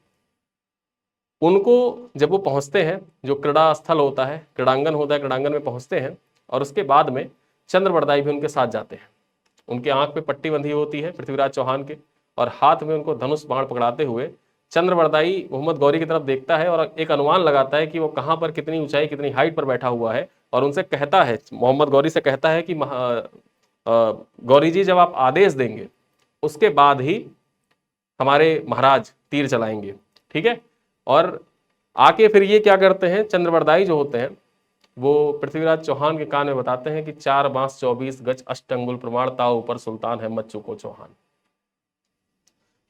उनको जब वो पहुंचते हैं, जो क्रीड़ा स्थल होता है, क्रीड़ांगन होता है, क्रीड़ांगन में पहुंचते हैं, और उसके बाद में चंद्रबरदाई भी उनके साथ जाते हैं। उनके आंख पे पट्टी बंधी होती है पृथ्वीराज चौहान के, और हाथ में उनको धनुष बाण पकड़ाते हुए चंद्रबरदाई मोहम्मद गौरी की तरफ देखता है और एक अनुमान लगाता है कि वो कहाँ पर, कितनी ऊंचाई, कितनी हाइट पर बैठा हुआ है, और उनसे कहता है, मोहम्मद गौरी से कहता है कि गौरी जी जब आप आदेश देंगे उसके बाद ही हमारे महाराज तीर चलाएंगे, ठीक है। और आके फिर ये क्या करते हैं, चंद्रबरदाई जो होते हैं वो पृथ्वीराज चौहान के कान में बताते हैं कि 4 बांस 24 गज अष्टंगुल प्रमाण ताव ऊपर सुल्तान है मत चुको चौहान।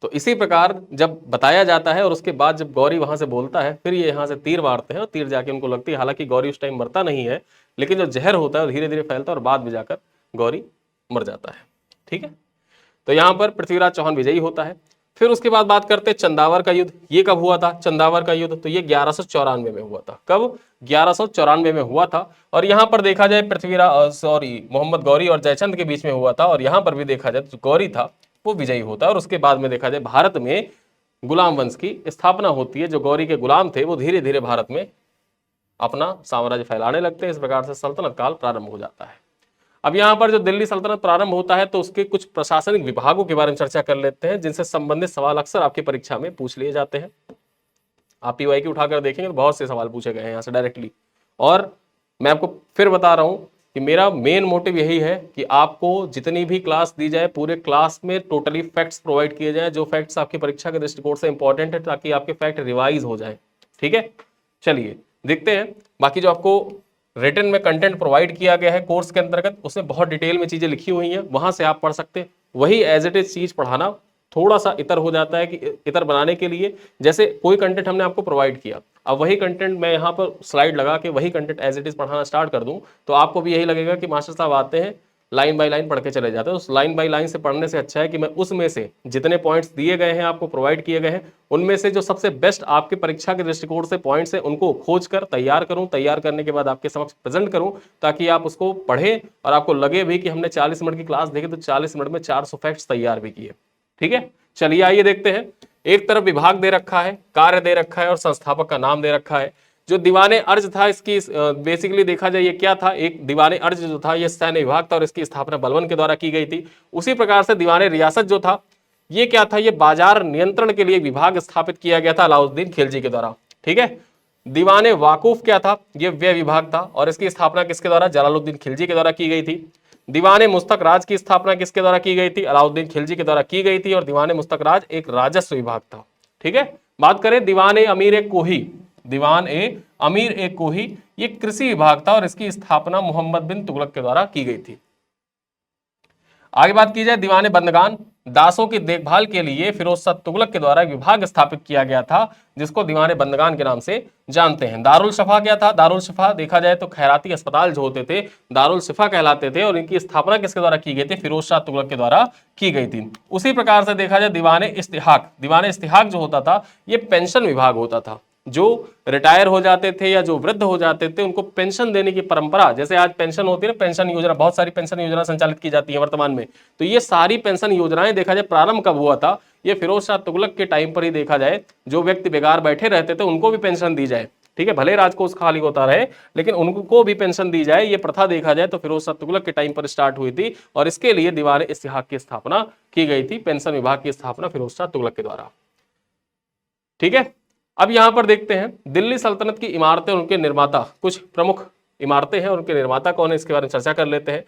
तो इसी प्रकार जब बताया जाता है और उसके बाद जब गौरी वहां से बोलता है, फिर ये यहाँ से तीर मारते हैं और तीर जाके उनको लगती है। हालांकि गौरी उस टाइम मरता नहीं है, लेकिन जो जहर होता है वो धीरे धीरे फैलता है और बाद में जाकर गौरी मर जाता है, ठीक है। तो यहाँ पर पृथ्वीराज चौहान विजयी होता है। फिर उसके बाद बात करते हैं चंदावर का युद्ध। ये कब हुआ था चंदावर का युद्ध? तो ये 1194 में हुआ था। कब? 1194 में हुआ था। और यहाँ पर देखा जाए मोहम्मद गौरी और जयचंद के बीच में हुआ था, और यहाँ पर भी देखा जाए तो गौरी था वो विजयी होता है। और उसके बाद में देखा जाए भारत में गुलाम वंश की स्थापना होती है। जो गौरी के गुलाम थे वो धीरे धीरे भारत में अपना साम्राज्य फैलाने लगते हैं। इस प्रकार से सल्तनत काल प्रारंभ हो जाता है। अब यहाँ पर जो दिल्ली सल्तनत प्रारंभ होता है तो उसके कुछ प्रशासनिक विभागों के बारे में चर्चा कर लेते हैं, जिनसे संबंधित सवाल अक्सर आपकी परीक्षा में पूछ लिए जाते हैं। आप पीवाई की उठाकर देखेंगे तो बहुत से सवाल पूछे गए हैं यहाँ से डायरेक्टली। और मैं आपको फिर बता रहा हूँ कि मेरा मेन मोटिव यही है कि आपको जितनी भी क्लास दी जाए पूरे क्लास में टोटली फैक्ट्स प्रोवाइड किए जाए, जो फैक्ट्स आपकी परीक्षा के दृष्टिकोण से इंपॉर्टेंट है, ताकि आपके फैक्ट रिवाइज हो जाए, ठीक है। चलिए देखते हैं बाकी जो आपको रिटन में कंटेंट प्रोवाइड किया गया है कोर्स के अंतर्गत, उसमें बहुत डिटेल में चीजें लिखी हुई हैं, वहां से आप पढ़ सकते हैं। वही एज इट इज चीज पढ़ाना थोड़ा सा इतर हो जाता है कि इतर बनाने के लिए, जैसे कोई कंटेंट हमने आपको प्रोवाइड किया, अब वही कंटेंट मैं यहाँ पर स्लाइड लगा के वही कंटेंट एज इट इज पढ़ाना स्टार्ट कर दूं तो आपको भी यही लगेगा कि मास्टर साहब आते हैं लाइन बाय लाइन पढ़ के चले जाते हैं। उस लाइन बाय लाइन से पढ़ने से अच्छा है कि मैं उसमें से जितने पॉइंट्स दिए गए हैं, आपको प्रोवाइड किए गए हैं, उनमें से जो सबसे बेस्ट आपके परीक्षा के दृष्टिकोण से पॉइंट्स हैं उनको खोज कर तैयार करूं, तैयार करने के बाद आपके समक्ष प्रेजेंट करूं, ताकि आप उसको पढ़ें और आपको लगे भी कि हमने 40 मिनट की क्लास देखी तो 40 मिनट में 400 फैक्ट्स तैयार भी किए, ठीक है। चलिए आइए देखते हैं। एक तरफ विभाग दे रखा है, कार्य दे रखा है और संस्थापक का नाम दे रखा है। जो दीवाने अर्ज था इसकी बेसिकली देखा जाए ये क्या था, एक दीवाने अर्ज जो था ये सैन्य विभाग था और इसकी स्थापना बलबन के द्वारा की गई थी। उसी प्रकार से दीवाने रियासत जो था ये क्या था, ये बाजार नियंत्रण के लिए विभाग स्थापित किया गया था अलाउद्दीन खिलजी के द्वारा, ठीक है। दीवाने वाकूफ क्या था, ये व्यय विभाग था और इसकी स्थापना किसके द्वारा, जलालुद्दीन खिलजी के द्वारा की गई थी। दीवाने मुस्तक राज की स्थापना किसके द्वारा की गई थी, अलाउद्दीन खिलजी के द्वारा की गई थी और दीवाने मुस्तक राज एक राजस्व विभाग था, ठीक है। बात करें दीवाने अमीर ए कोही, दीवान ए अमीर ए कोही ये कृषि विभाग था और इसकी स्थापना मोहम्मद बिन तुगलक के द्वारा की गई थी। आगे बात की जाए दीवाने बंदगान, दासों की देखभाल के लिए फिरोज शाह तुगलक के द्वारा विभाग स्थापित किया गया था जिसको दीवाने बंदगान के नाम से जानते हैं। दारुल शफा क्या था, दारुल शफा देखा जाए तो खैराती अस्पताल जो होते थे दारुल शफा कहलाते थे और इनकी स्थापना किसके द्वारा की गई थी, फिरोज शाह तुगलक के द्वारा की गई थी। उसी प्रकार से देखा जाए दीवाने इस्तिहाक, दीवाने इस्तिहाक जो होता था ये पेंशन विभाग होता था। जो रिटायर हो जाते थे या जो वृद्ध हो जाते थे उनको पेंशन देने की परंपरा, जैसे आज पेंशन होती है ना, पेंशन योजना, बहुत सारी पेंशन योजना संचालित की जाती है वर्तमान में, तो ये सारी पेंशन योजनाएं देखा जाए प्रारंभ कब हुआ था, ये फिरोज शाह तुगलक के टाइम पर ही देखा जाए। जो व्यक्ति बेकार बैठे रहते थे उनको भी पेंशन दी जाए, ठीक है, भले राजकोष खाली होता रहे लेकिन उनको भी पेंशन दी जाए, ये प्रथा देखा जाए तो फिरोज शाह तुगलक के टाइम पर स्टार्ट हुई थी और इसके लिए दीवार इस्तिहाक की स्थापना की गई थी। पेंशन विभाग की स्थापना फिरोज शाह तुगलक के द्वारा। ठीक है, अब यहां पर देखते हैं दिल्ली सल्तनत की इमारतें और उनके निर्माता, कुछ प्रमुख इमारतें हैं और उनके निर्माता कौन है इसके बारे में चर्चा कर लेते हैं।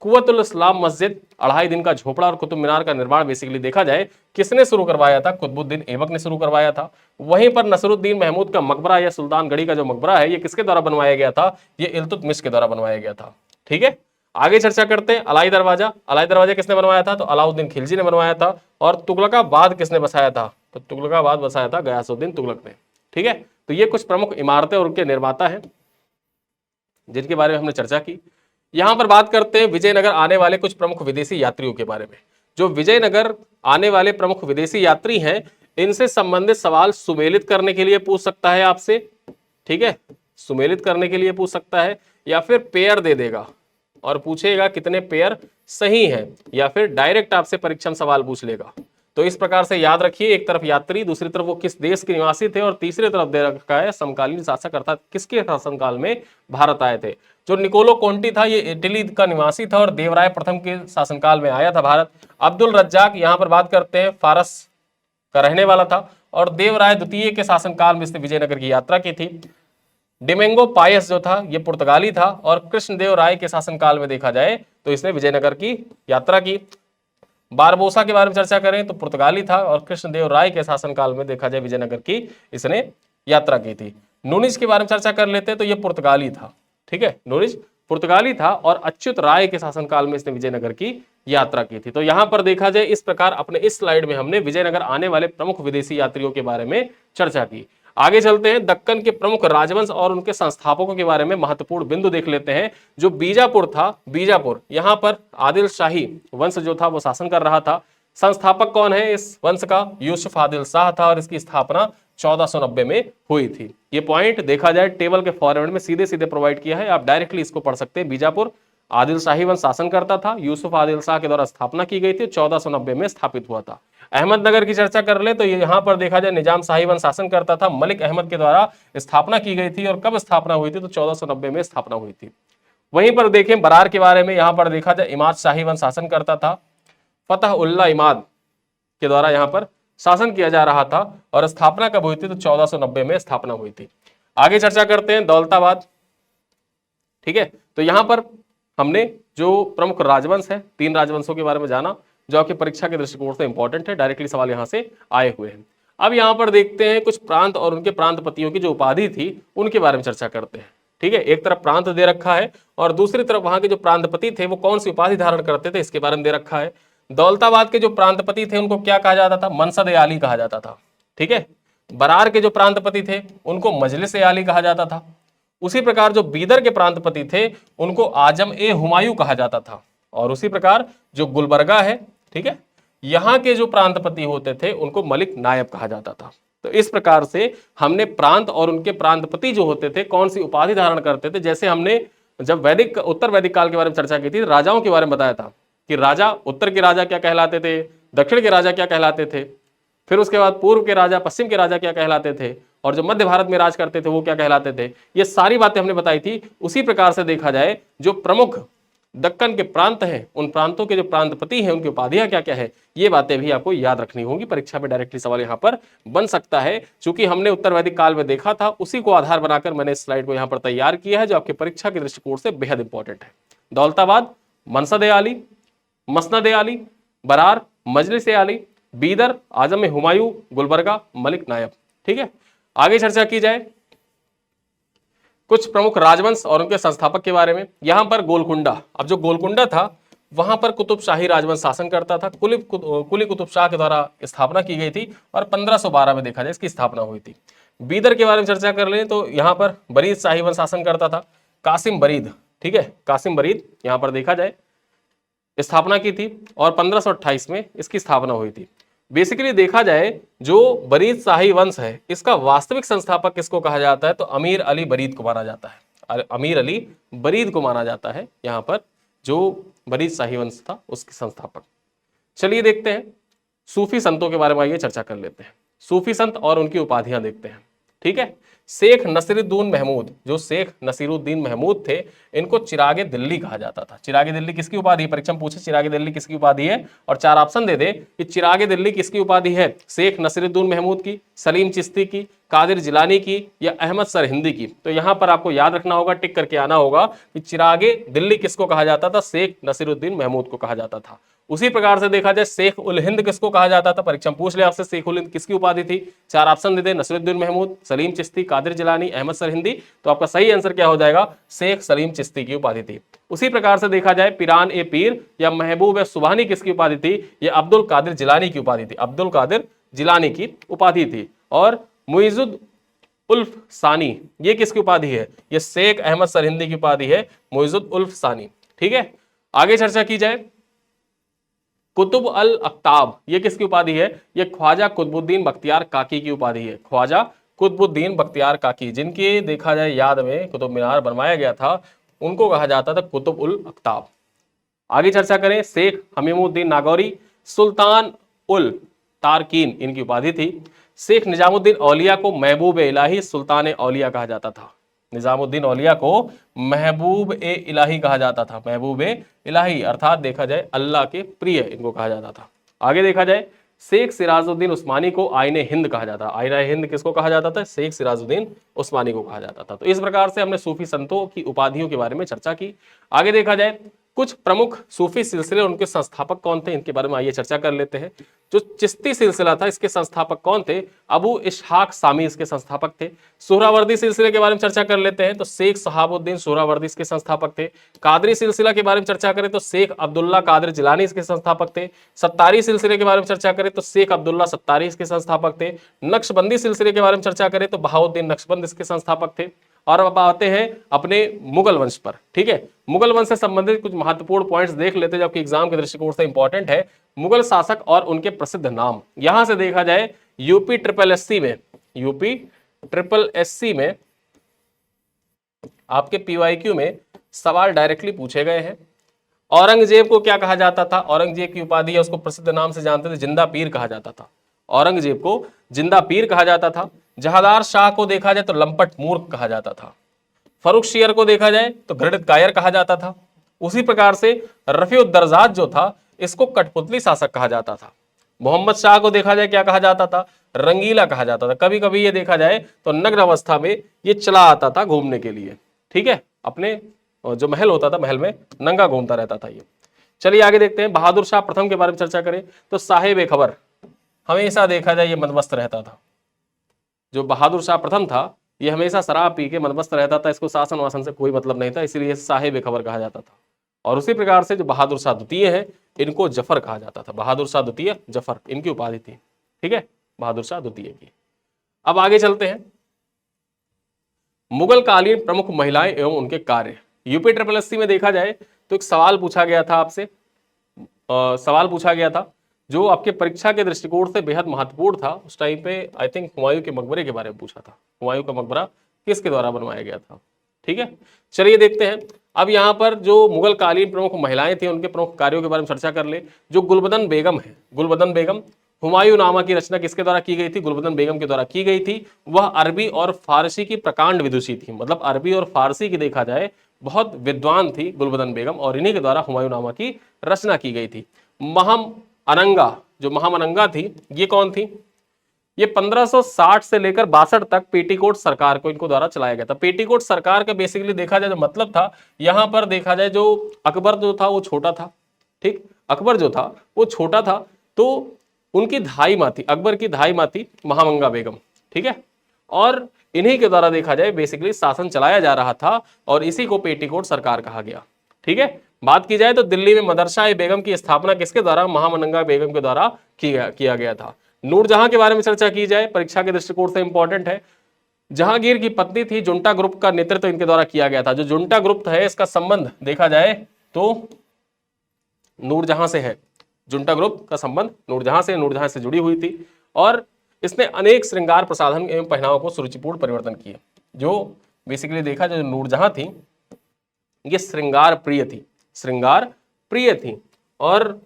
कुव्वतुल इस्लाम मस्जिद, 2.5 दिन का झोपड़ा और कुतुब मीनार का निर्माण बेसिकली देखा जाए किसने शुरू करवाया था? कुतुबुद्दीन ऐबक ने शुरू करवाया था। वहीं पर नसरुद्दीन महमूद का मकबरा या सुल्तान गढ़ी का जो मकबरा है ये किसके द्वारा बनवाया गया था? ये इल्तुतमिश के द्वारा बनवाया गया था। ठीक है, आगे चर्चा करते हैं अलाई दरवाजा। अलाई दरवाजा किसने बनवाया था? तो अलाउद्दीन खिलजी ने बनवाया था। और तुगलकाबाद किसने बसाया था? तो तुगलकाबाद बसाया था गयासुद्दीन तुगलक ने। ठीक है, तो ये कुछ प्रमुख इमारतें और उनके निर्माता हैं जिनके बारे में हमने चर्चा की। यहां पर बात करते हैं विजयनगर आने वाले कुछ प्रमुख विदेशी यात्रियों के बारे में। जो विजयनगर आने वाले प्रमुख विदेशी यात्री हैं इनसे संबंधित सवाल सुमेलित करने के लिए पूछ सकता है आपसे। ठीक है, सुमेलित करने के लिए पूछ सकता है या फिर पेयर दे देगा और पूछेगा कितने पेयर सही हैं, या फिर डायरेक्ट आपसे परीक्षा में सवाल पूछ लेगा। तो इस प्रकार से याद रखिए, एक तरफ यात्री, दूसरी तरफ वो किस देश के निवासी थे और तीसरी तरफ दे रखा है समकालीन शासक अर्थात किसके शासनकाल में भारत आए थे। जो निकोलो कोंटी था ये इटली का निवासी था और देवराय प्रथम के शासनकाल में आया था भारत। अब्दुल रज्जाक यहाँ पर बात करते हैं फारस का रहने वाला था और देवराय द्वितीय के शासनकाल में इसने विजयनगर की यात्रा की थी। डिमेंगो पायस जो था ये पुर्तगाली था और कृष्णदेव राय के शासनकाल में देखा जाए तो इसने विजयनगर की यात्रा की। बारबोसा के बारे में चर्चा करें तो पुर्तगाली था और कृष्णदेव राय के शासनकाल में देखा जाए विजयनगर की इसने यात्रा की थी। नूनिज के बारे में चर्चा कर लेते हैं तो ये पुर्तगाली था। ठीक है, नूनिज पुर्तगाली था और अच्युत राय के शासनकाल में इसने विजयनगर की यात्रा की थी। तो यहां पर देखा जाए इस प्रकार अपने इस स्लाइड में हमने विजयनगर आने वाले प्रमुख विदेशी यात्रियों के बारे में चर्चा की। आगे चलते हैं, दक्कन के प्रमुख राजवंश और उनके संस्थापकों के बारे में महत्वपूर्ण बिंदु देख लेते हैं। जो बीजापुर था, बीजापुर यहां पर आदिल शाही वंश जो था वो शासन कर रहा था। संस्थापक कौन है इस वंश का? यूसुफ आदिल शाह था और इसकी स्थापना 1490 में हुई थी। ये पॉइंट देखा जाए टेबल के फॉरवर्ड में सीधे सीधे प्रोवाइड किया है, आप डायरेक्टली इसको पढ़ सकते हैं। बीजापुर आदिल शाही वंश शासन करता था, यूसुफ आदिल शाह के द्वारा स्थापना की गई थी, 1490 में स्थापित हुआ था। अहमदनगर की चर्चा कर ले तो यहां पर देखा जाए निजाम शाही वंश शासन करता था, मलिक अहमद के द्वारा स्थापना की गई थी और कब स्थापना हुई थी? तो 1490 में स्थापना हुई थी। वहीं पर देखें बरार के बारे में, यहां पर देखा जाए इमाद शाही वंश शासन करता था, फतह उल्ला इमाद के द्वारा यहां पर शासन किया जा रहा था और स्थापना कब हुई थी? तो 1490 में स्थापना हुई थी। आगे चर्चा करते हैं दौलताबाद। ठीक है, तो यहां पर हमने जो प्रमुख राजवंश है 3 राजवंशों के बारे में जाना जो आपकी परीक्षा के दृष्टिकोण से इंपॉर्टेंट है, डायरेक्टली सवाल यहां से आए हुए हैं। अब यहां पर देखते हैं कुछ प्रांत और उनके प्रांतपतियों की जो उपाधि थी उनके बारे में चर्चा करते हैं। ठीक है, एक तरफ प्रांत दे रखा है और दूसरी तरफ वहां के जो प्रांतपति थे वो कौन सी उपाधि धारण करते थे इसके बारे में दे रखा है। दौलताबाद के जो प्रांतपति थे उनको क्या कहा जाता था? मनसद ए आली कहा जाता था। ठीक है, बरार के जो प्रांतपति थे उनको मजलिस ए आली कहा जाता था। उसी प्रकार जो बीदर के प्रांतपति थे उनको आजम ए हुमायूं कहा जाता था। और उसी प्रकार जो गुलबर्गा है, ठीक है, यहां के जो प्रांतपति होते थे उनको मलिक नायब कहा जाता था। तो इस प्रकार से हमने प्रांत और उनके प्रांतपति जो होते थे कौन सी उपाधि धारण करते थे। जैसे हमने जब वैदिक उत्तर वैदिक काल के बारे में चर्चा की थी, राजाओं के बारे में बताया था कि राजा उत्तर के राजा क्या कहलाते थे, दक्षिण के राजा क्या कहलाते थे, फिर उसके बाद पूर्व के राजा पश्चिम के राजा क्या कहलाते थे, और जो मध्य भारत में राज करते थे वो क्या कहलाते थे। ये सारी बातें हमने बताई थी। उसी प्रकार से देखा जाए जो प्रमुख दक्कन के प्रांत हैं उन प्रांतों के जो प्रांतपति हैं उनकी उपाधियां क्या क्या है, ये बातें भी आपको याद रखनी होंगी। परीक्षा में डायरेक्टली सवाल यहाँ पर बन सकता है। चूंकि हमने उत्तर वैदिक काल में देखा था उसी को आधार बनाकर मैंने इस स्लाइड को यहाँ पर तैयार किया है जो आपकी परीक्षा के दृष्टिकोण से बेहद इंपॉर्टेंट है। दौलताबाद, मनसद ए आली, मसनद ए आली, बरार, मजलिस ए आली, बीदर, आजम ए हुमायूं, गुलबर्गा, मलिक नायब। ठीक है, आगे चर्चा की जाए कुछ प्रमुख राजवंश और उनके संस्थापक के बारे में। यहां पर गोलकुंडा, अब जो गोलकुंडा था वहां पर कुतुब शाही राजवंश शासन करता था। कुली कुतुब शाह के द्वारा स्थापना की गई थी और 1512 में देखा जाए इसकी स्थापना हुई थी। बीदर के बारे में चर्चा कर लें तो यहाँ पर बरीद शाही वंश शासन करता था। कासिम बरीद, ठीक है, कासिम बरीद यहाँ पर देखा जाए स्थापना की थी और 1528 में इसकी स्थापना हुई थी। बेसिकली देखा जाए जो बरीद शाही वंश है इसका वास्तविक संस्थापक किसको कहा जाता है? तो अमीर अली बरीद को माना जाता है। अमीर अली बरीद को माना जाता है यहाँ पर जो बरीद शाही वंश था उसके संस्थापक। चलिए देखते हैं सूफी संतों के बारे में, आइए चर्चा कर लेते हैं। सूफी संत और उनकी उपाधियां देखते हैं। ठीक है, शेख नसीरुद्दीन महमूद, जो शेख नसीरुद्दीन महमूद थे, इनको चिरागे दिल्ली कहा जाता था। चिरागे दिल्ली किसकी उपाधि है? परीक्षा में पूछे चिरागे दिल्ली किसकी उपाधि है, और 4 ऑप्शन दे दे कि चिरागे दिल्ली किसकी उपाधि है, शेख नसीरुद्दीन महमूद की, सलीम चिश्ती की, कादिर जिलानी की, या अहमद सरहिंदी की। तो यहां पर आपको याद रखना होगा, टिक करके आना होगा कि चिरागे दिल्ली किसको कहा जाता था, शेख नसीरुद्दीन महमूद को कहा जाता था। उसी प्रकार से देखा जाए शेख उल हिंद किसको कहा जाता था, परीक्षा में पूछ ले आपसे, शेख उल हिंद किसकी उपाधि थी? 4 ऑप्शन दे दे, नसीरुद्दीन महमूद, सलीम चिश्ती, कादिर जिलानी, अहमद सरहिंदी। तो आपका सही आंसर क्या हो जाएगा, शेख सलीम चिश्ती की उपाधि थी। उसी प्रकार से देखा जाए पिरान ए पीर या महबूब ए सुबहानी किसकी उपाधि थी? ये अब्दुल कादिर जिलानी की उपाधि थी, अब्दुल कादिर जिलानी की उपाधि थी। और मुइजुद उल्फ सानी ये किसकी उपाधि है? ये शेख अहमद सरहिंदी की उपाधि है, मुइजुद उल्फ सानी। ठीक है, आगे चर्चा की जाए। कुतुब अल अख्ताब ये किसकी उपाधि है? ये ख्वाजा कुतुबुद्दीन बख्तियार काकी की उपाधि है, ख्वाजा कुतुबुद्दीन बख्तियार काकी, जिनकी देखा जाए याद में कुतुब मीनार बनवाया गया था, उनको कहा जाता था कुतुब उल अख्ताब। आगे चर्चा करें, शेख हमीमुद्दीन नागौरी, सुल्तान उल तारकीन इनकी उपाधि थी। शेख निजामुद्दीन औलिया को महबूब इलाही सुल्तान औलिया कहा जाता था, निजामुद्दीन औलिया को महबूब ए इलाही कहा जाता था, महबूब ए इलाही अर्थात देखा जाए अल्लाह के प्रिय इनको कहा जाता था। आगे देखा जाए, शेख सिराजुद्दीन उस्मानी को आईने हिंद कहा जाता, आईना हिंद किसको कहा जाता था? शेख सिराजुद्दीन उस्मानी को कहा जाता था। तो इस प्रकार से हमने सूफी संतों की उपाधियों के बारे में चर्चा की। आगे देखा जाए, कुछ प्रमुख सूफी सिलसिले उनके संस्थापक कौन थे, इनके बारे में आइए चर्चा कर लेते हैं। जो चिश्ती सिलसिला था इसके संस्थापक कौन थे? अबू इस्हाक सामी इसके संस्थापक थे। सोहरावर्दी सिलसिले के बारे में चर्चा कर लेते हैं, तो शेख सहाबुद्दीन सोहरावर्दी इसके संस्थापक थे। कादरी सिलसिला के बारे में चर्चा करें तो शेख अब्दुल्ला कादिर जिलानी इसके संस्थापक थे। सत्तारी सिलसिले के बारे में चर्चा करें तो शेख अब्दुल्ला सत्तारी इसके संस्थापक थे। नक्शबंदी सिलसिले के बारे में चर्चा करें तो बहाउद्दीन नक्शबंद इसके संस्थापक थे। और अब आते हैं अपने मुगल वंश पर। ठीक है, मुगल वंश से संबंधित कुछ महत्वपूर्ण पॉइंट्स देख लेते हैं जो आपके एग्जाम के दृष्टिकोण से इंपॉर्टेंट है। मुगल शासक और उनके प्रसिद्ध नाम, यहां से देखा जाए यूपी ट्रिपल एससी में आपके पीवाईक्यू में सवाल डायरेक्टली पूछे गए हैं। औरंगजेब को क्या कहा जाता था? औरंगजेब की उपाधि है, उसको प्रसिद्ध नाम से जानते थे, जिंदा पीर कहा जाता था। औरंगजेब को जिंदा पीर कहा जाता था। जहादार शाह को देखा जाए तो लंपट मूर्ख कहा जाता था। फरुख शेर को देखा जाए तो घृणित कायर कहा जाता था। उसी प्रकार से रफीउद्दर्जात जो था इसको कठपुतली शासक कहा जाता था। मोहम्मद शाह को देखा जाए क्या कहा जाता था? रंगीला कहा जाता था। कभी कभी ये देखा जाए तो नग्न अवस्था में ये चला आता था घूमने के लिए। ठीक है, अपने जो महल होता था महल में नंगा घूमता रहता था ये। चलिए आगे देखते हैं, बहादुर शाह प्रथम के बारे में चर्चा करें तो साहिब खबर, हमेशा देखा जाए ये मदमस्त रहता था। जो बहादुर शाह प्रथम था ये हमेशा शराब पी के मदमस्त रहता था, इसको शासन वासन से कोई मतलब नहीं था, इसीलिए साहिब खबर कहा जाता था। और उसी प्रकार से जो बहादुर शाह द्वितीय है इनको जफर कहा जाता था। बहादुर शाह द्वितीय जफर इनकी उपाधि थी। ठीक है, बहादुर शाह द्वितीय की। अब आगे चलते हैं, मुगल कालीन प्रमुख महिलाएं एवं उनके कार्य। यूपी ट्रिपल एससी में देखा जाए तो एक सवाल पूछा गया था आपसे, सवाल पूछा गया था जो आपके परीक्षा के दृष्टिकोण से बेहद महत्वपूर्ण था। उस टाइम पे आई थिंक हुमायूं के मकबरे के बारे में पूछा था, हुमायूं का मकबरा किसके द्वारा बनवाया गया था। ठीक है, चलिए देखते हैं। अब यहाँ पर जो मुगल कालीन प्रमुख महिलाएं थी उनके प्रमुख कार्यों के बारे में चर्चा कर ले। जो गुलबदन बेगम है, गुलबदन बेगम, हुमायूं नामा की रचना किसके द्वारा की गई थी? गुलबदन बेगम के द्वारा की गई थी। वह अरबी और फारसी की प्रकांड विदुषी थी, मतलब अरबी और फारसी की देखा जाए बहुत विद्वान थी गुलबदन बेगम, और इन्हीं के द्वारा हुमायूं नामा की रचना की गई थी। महम अनंगा, जो महम अनंगा थी ये कौन थी? ये 1560 से लेकर 62 तक पेटीकोट सरकार को इनको द्वारा चलाया गया था। पेटीकोट सरकार का बेसिकली देखा जाए जो मतलब था, यहां पर देखा जाए जो अकबर जो था वो छोटा था। ठीक, अकबर जो था वो छोटा था, तो उनकी धाई माँ थी, अकबर की धाई माँ थी महामंगा बेगम। ठीक है, और इन्हीं के द्वारा देखा जाए बेसिकली शासन चलाया जा रहा था, और इसी को पेटीकोट सरकार कहा गया। ठीक है, बात की जाए तो दिल्ली में मदरसा ए बेगम की स्थापना किसके द्वारा? महामनंगा बेगम के द्वारा किया गया था। नूरजहां के बारे में चर्चा की जाए, परीक्षा के दृष्टिकोण से इंपॉर्टेंट है। जहांगीर की पत्नी थी, जुंटा ग्रुप का नेतृत्व इनके द्वारा किया गया था। जो जुंटा ग्रुप है इसका संबंध देखा जाए तो नूरजहां से है, जुंटा ग्रुप का संबंध नूरजहां से जुड़ी हुई थी, और इसने अनेक श्रृंगार प्रसाधन एवं पहनावों को सुरुचिपूर्ण परिवर्तन किए। जो बेसिकली देखा जाए नूरजहां थी ये श्रृंगार प्रिय थी, और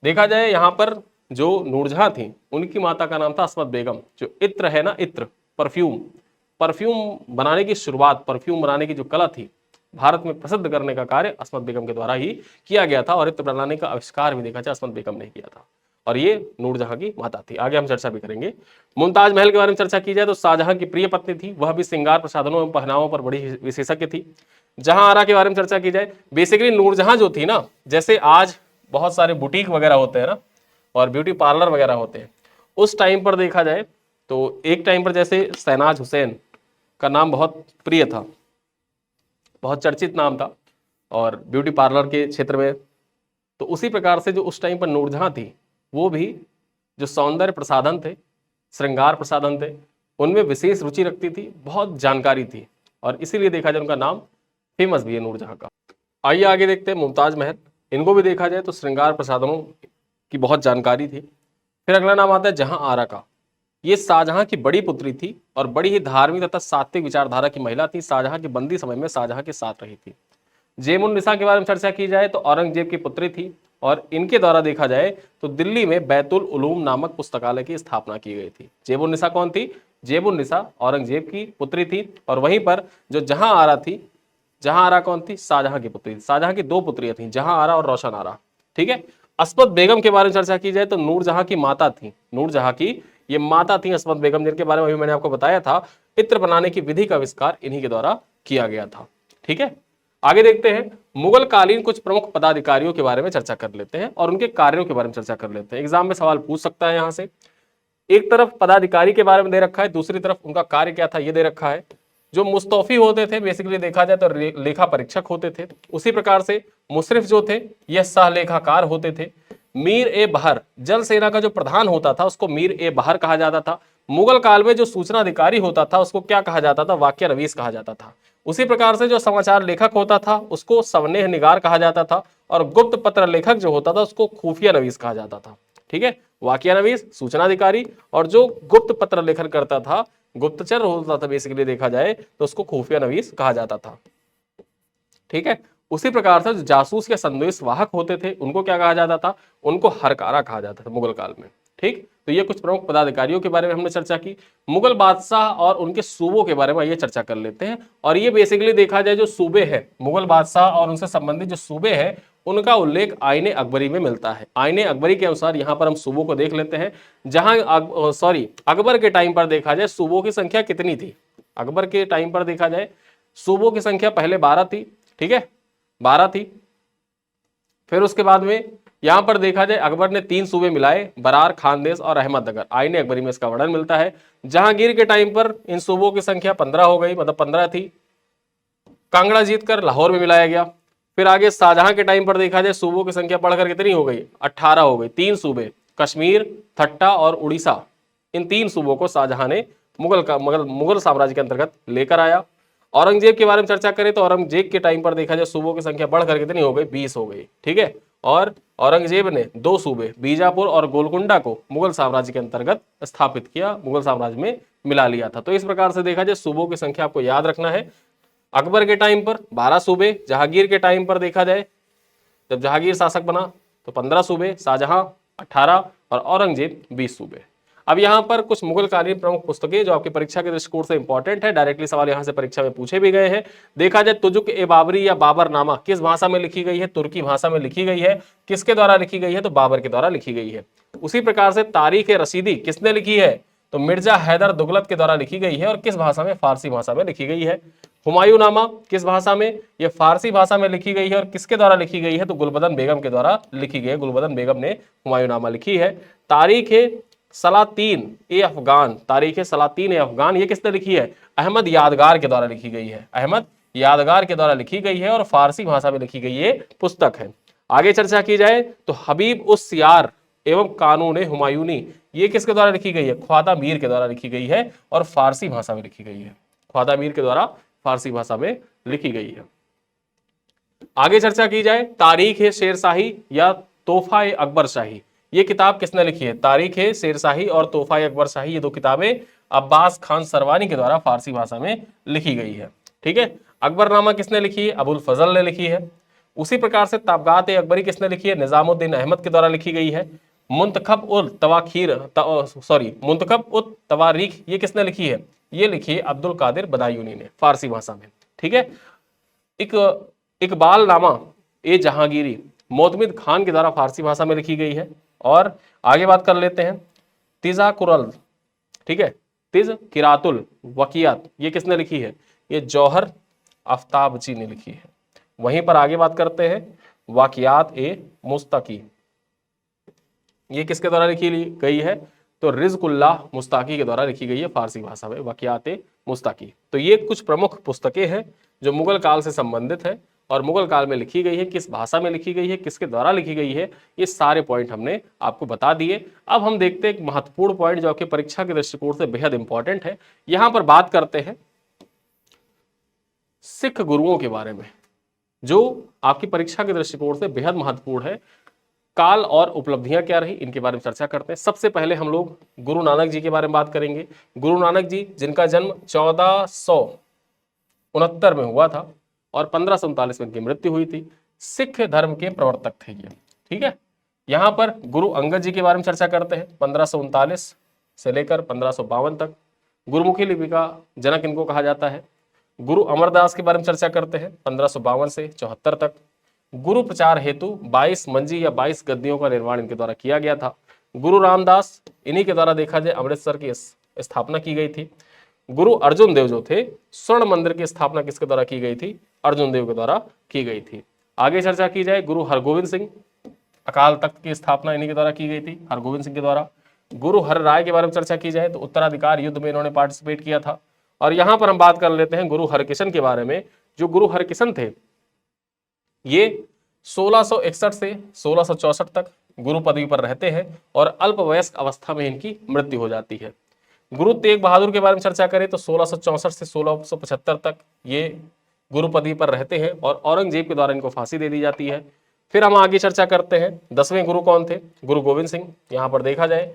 देखा जाए यहाँ पर जो नूरजहां थी उनकी माता का नाम था अस्मत बेगम। जो इत्र है ना, इत्र परफ्यूम, परफ्यूम बनाने की शुरुआत, परफ्यूम बनाने की जो कला थी भारत में प्रसिद्ध करने का कार्य अस्मत बेगम के द्वारा ही किया गया था। और इत्र प्रणाली का आविष्कार भी देखा जाए अस्मत बेगम ने किया था, और ये नूरजहां की माता थी। आगे हम चर्चा भी करेंगे। मुमताज महल के बारे में चर्चा की जाए तो शाहजहां की प्रिय पत्नी थी, वह भी श्रृंगार प्रसाधनों एवं पहनावों पर बड़ी विशेषज्ञ थी। जहां आरा के बारे में चर्चा की जाए, बेसिकली नूरजहां जो थी ना, जैसे आज बहुत सारे बुटीक वगैरह होते हैं ना और ब्यूटी पार्लर वगैरह होते हैं, उस टाइम पर देखा जाए तो एक टाइम पर जैसे शहनाज हुसैन का नाम बहुत प्रिय था, बहुत चर्चित नाम था और ब्यूटी पार्लर के क्षेत्र में, तो उसी प्रकार से जो उस टाइम पर नूरजहां थी वो भी जो सौंदर्य प्रसाधन थे, श्रृंगार प्रसाधन थे, उनमें विशेष रुचि रखती थी, बहुत जानकारी थी, और इसीलिए देखा जाए उनका नाम फेमस भी है नूरजहां का। आइए आगे देखते हैं मुमताज महल। इनको भी देखा जाए तो श्रृंगार प्रसाधनों की बहुत जानकारी थी। फिर अगला नाम आता है जहां आरा का। ये शाहजहां की बड़ी पुत्री थी और बड़ी ही धार्मिक तथा सात्विक विचारधारा की महिला थी। शाहजहां के बंदी समय में शाहजहां के साथ रही थी। जेमुन्निसा के बारे में चर्चा की जाए तो औरंगजेब की पुत्री थी और इनके द्वारा देखा जाए तो दिल्ली में बैतुल उलूम नामक पुस्तकालय की स्थापना की गई थी। जेमुन्निसा कौन थी? जेमुन्निसा औरंगजेब की पुत्री थी। और वहीं पर जो जहां आरा थी, जहां आरा कौन थी? शाहजहां की पुत्री थी। शाहजहां की दो पुत्रियां थी, जहां आरा और रोशन आरा। ठीक है। अस्मत बेगम के बारे में चर्चा की जाए तो नूरजहां की माता थी। नूरजहां की ये माता थी अस्मत बेगम, जिनके बारे में अभी मैंने आपको बताया था। इत्र बनाने की विधि का आविष्कार इन्हीं के द्वारा किया गया था। ठीक है। आगे देखते हैं मुगल कालीन कुछ प्रमुख पदाधिकारियों के बारे में चर्चा कर लेते हैं और उनके कार्यों के बारे में चर्चा कर लेते हैं। एग्जाम में सवाल पूछ सकता है यहां से। एक तरफ पदाधिकारी के बारे में दे रखा है, दूसरी तरफ उनका कार्य क्या था ये दे रखा है। जो मुस्तौफी होते थे, बेसिकली देखा जाए तो लेखा परीक्षक होते थे। उसी प्रकार से मुशरिफ जो थे यह सहलेखाकार होते थे। मीर ए बहर, जल सेना का जो प्रधान होता था उसको मीर ए बहर कहा जाता था। मुगल काल में जो सूचना अधिकारी होता था उसको क्या कहा जाता था? वाक्य नवीस कहा जाता था। उसी प्रकार से जो समाचार लेखक होता था उसको सवनेह निगार कहा जाता था, और गुप्त पत्र लेखक जो होता था उसको खुफिया नवीस कहा जाता था। ठीक है। वाक्य नवीस सूचना अधिकारी, और जो गुप्त पत्र लेखन करता था, गुप्तचर होता था, बेसिकली देखा जाए तो उसको खुफिया नवीस कहा जाता था। ठीक है। उसी प्रकार से जो जासूस या संदेश वाहक होते थे उनको क्या कहा जाता था? उनको हरकारा कहा जाता था मुगल काल में। ठीक। तो ये कुछ प्रमुख पदाधिकारियों के बारे में हमने चर्चा की। मुगल बादशाह और उनके सूबों के बारे में ये चर्चा कर लेते हैं। और ये बेसिकली देखा जाए जो सूबे हैं, मुगल बादशाह और उनसे संबंधित जो सूबे हैं, उनका उल्लेख आईने अकबरी में मिलता है। आईने अकबरी के अनुसार यहाँ पर हम सूबों को देख लेते हैं। जहां अकबर के टाइम पर देखा जाए सूबों की संख्या कितनी थी? अकबर के टाइम पर देखा जाए सूबों की संख्या पहले 12 थी। ठीक है, 12 थी। फिर उसके बाद में यहां पर देखा जाए अकबर ने 3 सूबे मिलाए, बरार, खानदेश और अहमदनगर। आईने अकबरी में इसका वर्णन मिलता है। जहांगीर के टाइम पर इन सूबों की संख्या 15 हो गई, मतलब 15 थी। कांगड़ा जीतकर लाहौर में मिलाया गया। फिर आगे शाहजहां के टाइम पर देखा जाए सूबों की संख्या बढ़कर कितनी हो गई? 18 हो गई। 3 सूबे, कश्मीर, ठट्टा और उड़ीसा, इन 3 सूबों को शाहजहां ने मुगल साम्राज्य के अंतर्गत लेकर आया। औरंगजेब के बारे में चर्चा करें तो औरंगजेब के टाइम पर देखा जाए सूबों की संख्या बढ़कर कितनी हो गई? 20 हो गई। ठीक है। और औरंगजेब ने 2 सूबे बीजापुर और गोलकुंडा को मुगल साम्राज्य के अंतर्गत स्थापित किया, मुगल साम्राज्य में मिला लिया था। तो इस प्रकार से देखा जाए सूबों की संख्या आपको याद रखना है। अकबर के टाइम पर 12 सूबे, जहांगीर के टाइम पर देखा जाए जब जहांगीर शासक बना तो 15 सूबे, शाहजहां 18 और औरंगजेब 20 सूबे। अब यहाँ पर कुछ मुगल कालीन प्रमुख पुस्तकें जो आपकी परीक्षा के दृष्टिकोण से इंपॉर्टेंट है, डायरेक्टली सवाल यहाँ से परीक्षा में पूछे भी गए हैं। देखा जाए तुजुक ए बाबरी या बाबरनामा किस भाषा में लिखी गई है? तुर्की भाषा में लिखी गई है। किसके द्वारा लिखी गई है? तो बाबर के द्वारा लिखी गई है। उसी प्रकार से तारीख ए रसीदी किसने लिखी है? तो मिर्जा हैदर दुगलत के द्वारा लिखी गई है। और किस भाषा में? फारसी भाषा में लिखी गई है। हुमायूंनामा किस भाषा में? ये फारसी भाषा में लिखी गई है। और किसके द्वारा लिखी गई है? तो गुलबदन बेगम के द्वारा लिखी गई है। गुलबदन बेगम ने हुमायूंनामा लिखी है। तारीख ए सलातीन ए अफगान, तारीख ए सलातीन ए अफगान, ये किसने लिखी है? अहमद यादगार के द्वारा लिखी गई है। अहमद यादगार के द्वारा लिखी गई है और फारसी भाषा में लिखी गई ये पुस्तक है। आगे चर्चा की जाए तो हबीब उस सियार एवं कानून हुमायूनी, ये किसके द्वारा लिखी गई है? ख्वाजा मीर के द्वारा लिखी गई है और फारसी भाषा में लिखी गई है। ख्वाजा मीर के द्वारा फारसी भाषा में लिखी गई है। आगे चर्चा की जाए तारीख ए शेरशाही या तोहफा ए अकबर शाही, ये किताब किसने लिखी है? तारीख ए शेरशाही और तोहफा ए अकबर शाही, ये 2 किताबें अब्बास खान सरवानी के द्वारा फारसी भाषा में लिखी गई है। ठीक है। अकबरनामा किसने लिखी है? अबुल फजल ने लिखी है। उसी प्रकार से ताबगात ए अकबरी किसने लिखी है? निजामुद्दीन अहमद के द्वारा लिखी गई है। मुंतखब उल तवारीख, ये किसने लिखी है? ये लिखी है अब्दुल कादिर बदायूनी ने फारसी भाषा में। ठीक है, इकबाल नामा ए जहांगीरी मोतमिद खान के द्वारा फारसी भाषा में लिखी गई है। और आगे बात कर लेते हैं तिजा कुरल, ठीक है, तिज किरातुल वकियात ये किसने लिखी है? ये जौहर आफ्ताबची ने लिखी है। वहीं पर आगे बात करते हैं वाकियात ए मुस्तकी, ये किसके द्वारा लिखी गई है? तो रिज़्कुल्लाह मुस्ताकी के द्वारा लिखी गई है फारसी भाषा में, वाकियात ए मुस्ताकी। तो ये कुछ प्रमुख पुस्तकें हैं जो मुगल काल से संबंधित है और मुगल काल में लिखी गई है, किस भाषा में लिखी गई है, किसके द्वारा लिखी गई है, ये सारे पॉइंट हमने आपको बता दिए। अब हम देखते हैं एक महत्वपूर्ण पॉइंट जो आपकी परीक्षा के दृष्टिकोण से बेहद इंपॉर्टेंट है। यहां पर बात करते हैं सिख गुरुओं के बारे में, जो आपकी परीक्षा के दृष्टिकोण से बेहद महत्वपूर्ण है। काल और उपलब्धियां क्या रही, इनके बारे में चर्चा करते हैं। सबसे पहले हम लोग गुरु नानक जी के बारे में बात करेंगे। गुरु नानक जी जिनका जन्म 1469 में हुआ था और 1539 में इनकी मृत्यु हुई थी, सिख धर्म के प्रवर्तक थे ये। ठीक है, यहां पर गुरु अंगद जी के बारे में चर्चा करते हैं। 1539 से लेकर 1552 तक गुरुमुखी लिपि का जनक इनको कहा जाता है। गुरु अमरदास के बारे में चर्चा करते हैं 1552 से 74 तक। गुरु प्रचार हेतु 22 मंजी या 22 गद्दियों का निर्माण इनके द्वारा किया गया था। गुरु रामदास, इन्हीं के द्वारा देखा जाए अमृतसर की स्थापना की गई थी। गुरु अर्जुन देव जो थे, स्वर्ण मंदिर की स्थापना किसके द्वारा की गई थी? अर्जुन देव के द्वारा की गई थी। आगे चर्चा की जाए गुरु हरगोविंद सिंह, अकाल तख्त की स्थापना इन्हीं के द्वारा की गई थी, हरगोविंद सिंह के द्वारा। गुरु हर राय के बारे में चर्चा की जाए तो उत्तराधिकार युद्ध में इन्होंने पार्टिसिपेट किया था। और यहां पर हम बात कर लेते हैं गुरु हरकिशन के बारे में। जो गुरु हरकिशन थे ये 1661 से 1664 तक गुरु पदवी पर रहते हैं और अल्पवयस्क अवस्था में इनकी मृत्यु हो जाती है। गुरु तेग बहादुर के बारे में चर्चा करें तो 1664 से 1675 तक ये गुरु पदवी पर रहते हैं और औरंगजेब के द्वारा इनको फांसी दे दी जाती है। फिर हम आगे चर्चा करते हैं 10वें गुरु कौन थे? गुरु गोविंद सिंह। यहां पर देखा जाए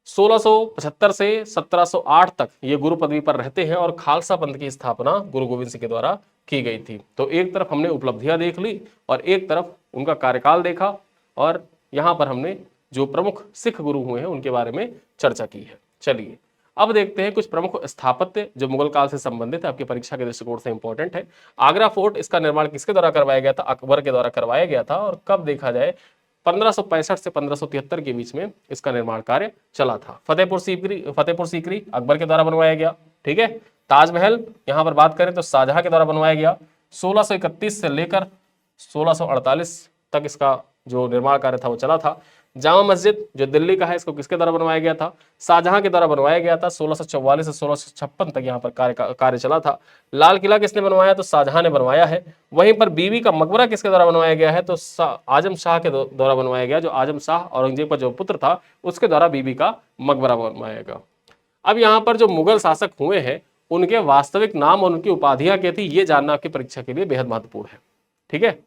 1675 से 1708 तक ये गुरु पदवी पर रहते हैं और खालसा पंथ की स्थापना गुरु गोविंद सिंह के द्वारा की गई थी। तो एक तरफ हमने उपलब्धियां देख ली और एक तरफ उनका कार्यकाल देखा और यहां पर हमने जो प्रमुख सिख गुरु हुए हैं उनके बारे में चर्चा की है। चलिए अब देखते हैं कुछ प्रमुख स्थापत्य जो मुगल काल से संबंधित है, आपकी परीक्षा के दृष्टिकोण से इंपॉर्टेंट है। आगरा फोर्ट, इसका निर्माण किसके द्वारा करवाया गया था? अकबर के द्वारा करवाया गया था। और कब देखा जाए 1565 से 1573 के बीच में इसका निर्माण कार्य चला था। फतेहपुर सीकरी अकबर के द्वारा बनवाया गया। ठीक है, ताजमहल यहां पर बात करें तो शाहजहां के द्वारा बनवाया गया। 1631 से लेकर 1648 तक इसका जो निर्माण कार्य था वो चला था। जामा मस्जिद जो दिल्ली का है, इसको किसके द्वारा बनवाया गया था? शाहजहां के द्वारा बनवाया गया था। 1644 से 1656 तक यहाँ पर कार्य चला था। लाल किला किसने बनवाया? तो शाहजहां ने बनवाया है। वहीं पर बीबी का मकबरा किसके द्वारा बनवाया गया है? तो आजम शाह के द्वारा बनवाया गया। जो आजम शाह औरंगजेब का जो पुत्र था उसके द्वारा बीबी का मकबरा बनवाया गया। अब यहाँ पर जो मुगल शासक हुए हैं उनके वास्तविक नाम और उनकी उपाधियां क्या थी, ये जानना आपकी परीक्षा के लिए बेहद महत्वपूर्ण है। ठीक है,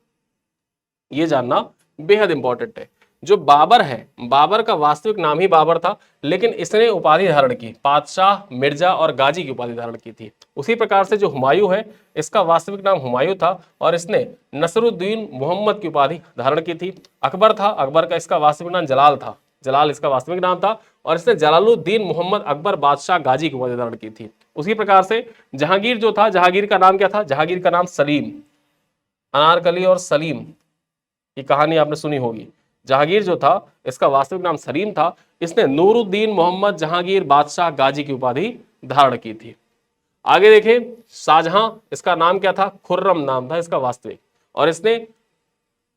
ये जानना बेहद इंपॉर्टेंट है। जो बाबर है, बाबर का वास्तविक नाम ही बाबर था, लेकिन इसने उपाधि धारण की बादशाह, मिर्जा और गाजी की उपाधि धारण की थी। उसी प्रकार से जो हुमायूं है, इसका वास्तविक नाम हुमायूं था और इसने नसरुद्दीन मोहम्मद की उपाधि धारण की थी। अकबर था, अकबर का इसका वास्तविक नाम जलाल था, जलाल इसका वास्तविक नाम था और इसने जलालुद्दीन मोहम्मद अकबर बादशाह गाजी की उपाधि धारण की थी। उसी प्रकार से जहांगीर जो था, जहांगीर का नाम क्या था? जहांगीर का नाम सलीम, अनारकली और सलीम, ये कहानी आपने सुनी होगी। जहांगीर जो था इसका वास्तविक नाम सलीम था। इसने नूरुद्दीन मोहम्मद जहांगीर बादशाह गाजी की उपाधि धारण की थी। आगे देखें, शाहजहां, इसका नाम क्या था? खुर्रम नाम था इसका वास्तविक, और इसने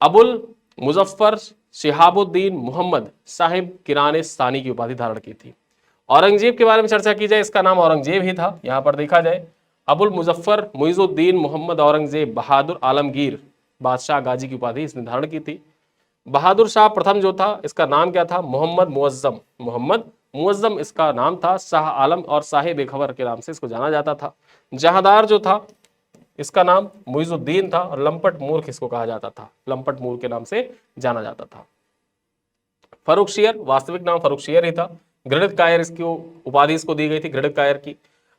अबुल मुजफ्फर शिहाबुद्दीन मोहम्मद साहिब किराने सानी की उपाधि धारण की थी। औरंगजेब के बारे में चर्चा की जाए, इसका नाम औरंगजेब ही था। यहां पर देखा जाए अबुल मुजफ्फर मुइजुद्दीन मोहम्मद औरंगजेब बहादुर आलमगीर बादशाह गाजी की उपाधि इसने धारण की थी। बहादुर शाह प्रथम जो था, इसका नाम क्या था? मोहम्मद मुअज्जम, मोहम्मद मुअज्जम इसका नाम था। शाह आलम और साहिब बेखबर के नाम से इसको जाना जाता था। जहांदार जो था, इसका नाम मुइजुद्दीन था और लंपट मूर्ख इसको कहा जाता था, लंपट मूर्ख के नाम से जाना जाता था। फर्रुखशियर, वास्तविक नाम फर्रुखशियर ही था। घृणित कायर इसकी उपाधि इसको दी गई थी, घृणित कायर की।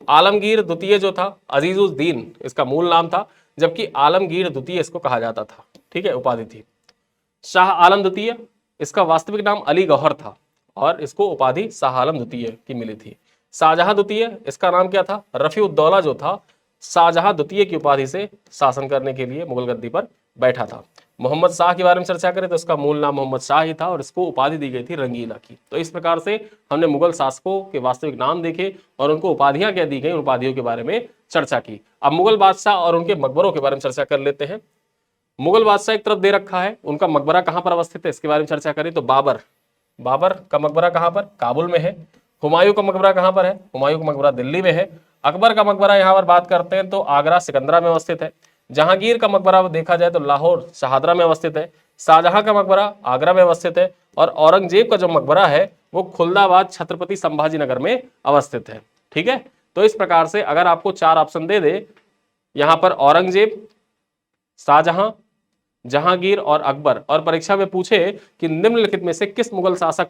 आलमगीर द्वितीय जो था, अजीजुद्दीन इसका मूल नाम था, जबकि आलमगीर द्वितीय इसको कहा जाता था। ठीक है, उपाधि थी। शाह आलम द्वितीय, इसका वास्तविक नाम अली गौहर था और इसको उपाधि शाह आलम द्वितीय की मिली थी। शाहजहां द्वितीय, इसका नाम क्या था, रफीउद्दौला जो था शाहजहां द्वितीय की उपाधि से शासन करने के लिए मुगल गद्दी पर बैठा था। मोहम्मद शाह के बारे में चर्चा करें तो इसका मूल नाम मोहम्मद शाह ही था और इसको उपाधि दी गई थी रंगीला की। तो इस प्रकार से हमने मुगल शासकों के वास्तविक नाम देखे और उनको उपाधियां क्या दी गई, उन उपाधियों के बारे में चर्चा की। अब मुगल बादशाह और उनके मकबरों के बारे में चर्चा कर लेते हैं। मुगल बादशाह एक तरफ दे रखा है, उनका मकबरा कहां पर अवस्थित है इसके बारे में चर्चा करें तो बाबर का मकबरा कहां पर, काबुल में है। हुमायूं का मकबरा कहां पर है, हुमायूं का मकबरा दिल्ली में है। अकबर का मकबरा यहां पर बात करते हैं तो आगरा सिकंदरा में अवस्थित है। जहांगीर का मकबरा देखा जाए तो लाहौर शाहदरा में अवस्थित है। शाहजहां का मकबरा आगरा में अवस्थित है और औरंगजेब का जो मकबरा है वो खुलदाबाद छत्रपति संभाजी नगर में अवस्थित है। ठीक है, तो इस प्रकार से अगर आपको 4 ऑप्शन दे दे, यहां पर औरंगजेब, शाहजहां, जहांगीर और अकबर, और परीक्षा में पूछे कि निम्नलिखित में से किस मुगल शासक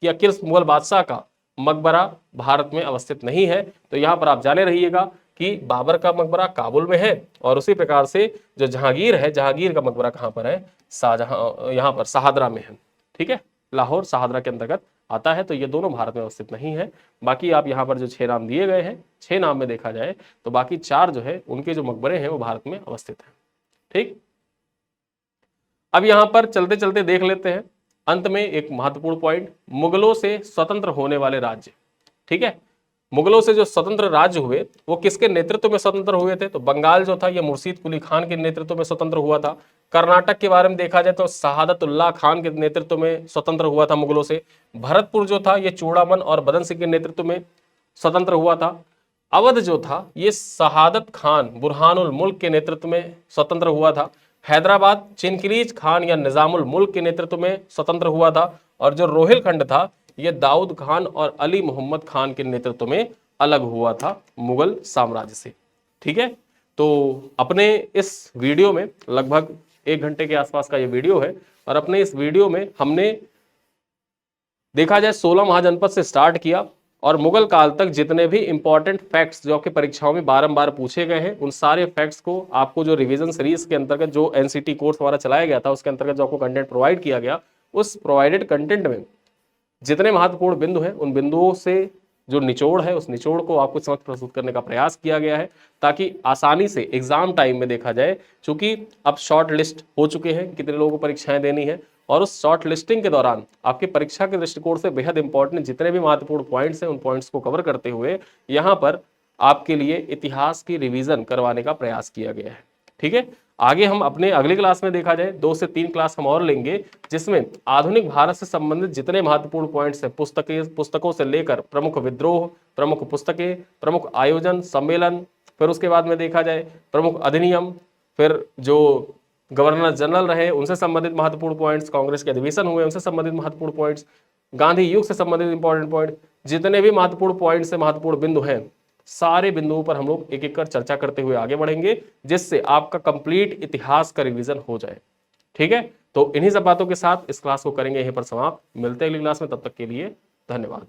या किस मुगल बादशाह का मकबरा भारत में अवस्थित नहीं है, तो यहां पर आप जाने रहिएगा कि बाबर का मकबरा काबुल में है और उसी प्रकार से जो जहांगीर है, जहांगीर का मकबरा कहां पर है, शाहजहां यहां पर शाहदरा में है। ठीक है, लाहौर शाहदरा के अंतर्गत आता है, तो ये दोनों भारत में अवस्थित नहीं है। बाकी आप यहाँ पर जो 6 नाम दिए गए हैं, 6 नाम में देखा जाए तो बाकी 4 जो है उनके जो मकबरे हैं वो भारत में अवस्थित है। ठीक, अब यहां पर चलते चलते देख लेते हैं अंत में एक महत्वपूर्ण पॉइंट, मुगलों से स्वतंत्र होने वाले राज्य। ठीक है, मुगलों से जो स्वतंत्र राज्य हुए वो किसके नेतृत्व में स्वतंत्र हुए थे, तो बंगाल जो था ये मुर्शीद कुली खान के नेतृत्व में स्वतंत्र हुआ था। कर्नाटक के बारे में देखा जाए तो शहादतुल्लाह खान के नेतृत्व में स्वतंत्र हुआ था मुगलों से। भरतपुर जो था ये चूड़ामन और बदन सिंह के नेतृत्व में स्वतंत्र हुआ था। अवध जो था ये शहादत खान बुरहानुल मुल्क के नेतृत्व में स्वतंत्र हुआ था। हैदराबाद चिनकिरीज खान या निजामुल मुल्क के नेतृत्व में स्वतंत्र हुआ था। और जो रोहिलखंड था ये दाऊद खान और अली मोहम्मद खान के नेतृत्व में अलग हुआ था मुगल साम्राज्य से। ठीक है, तो अपने इस वीडियो में लगभग 1 घंटे के आसपास का ये वीडियो है और अपने इस वीडियो में हमने देखा जाए 16 महाजनपद से स्टार्ट किया और मुगल काल तक जितने भी इंपॉर्टेंट फैक्ट्स जो आपकी परीक्षाओं में बारंबार पूछे गए हैं उन सारे फैक्ट्स को आपको जो रिवीजन सीरीज के अंतर्गत जो एनसीटी कोर्स हमारा चलाया गया था उसके अंतर्गत जो आपको कंटेंट प्रोवाइड किया गया, उस प्रोवाइडेड कंटेंट में जितने महत्वपूर्ण बिंदु हैं उन बिंदुओं से जो निचोड़ है उस निचोड़ को आपको समक्ष प्रस्तुत करने का प्रयास किया गया है ताकि आसानी से एग्जाम टाइम में देखा जाए, क्योंकि अब शॉर्ट लिस्ट हो चुके हैं कितने लोगों को परीक्षाएं देनी है और उस शॉर्ट लिस्टिंग के दौरान आपकी परीक्षा के दृष्टिकोण से बेहद इंपॉर्टेंट जितने भी महत्वपूर्ण पॉइंट्स हैं उन पॉइंट्स को कवर करते हुए यहाँ पर आपके लिए इतिहास की रिवीजन करवाने का प्रयास किया गया है। ठीक है, आगे हम अपने अगली क्लास में देखा जाए 2 से 3 क्लास हम और लेंगे जिसमें आधुनिक भारत से संबंधित जितने महत्वपूर्ण पॉइंट्स हैं पुस्तकों से लेकर प्रमुख विद्रोह, प्रमुख पुस्तकें, प्रमुख आयोजन सम्मेलन, फिर उसके बाद में देखा जाए प्रमुख अधिनियम, फिर जो गवर्नर जनरल रहे उनसे संबंधित महत्वपूर्ण पॉइंट्स, कांग्रेस के अधिवेशन हुए उनसे संबंधित महत्वपूर्ण पॉइंट्स, गांधी युग से संबंधित इंपॉर्टेंट पॉइंट, जितने भी महत्वपूर्ण पॉइंट्स से महत्वपूर्ण बिंदु हैं सारे बिंदुओं पर हम लोग एक एक कर चर्चा करते हुए आगे बढ़ेंगे जिससे आपका कंप्लीट इतिहास का रिवीजन हो जाए। ठीक है, तो इन्हीं सब बातों के साथ इस क्लास को करेंगे यहीं पर समाप्त। मिलते हैं अगली क्लास में, तब तक के लिए धन्यवाद।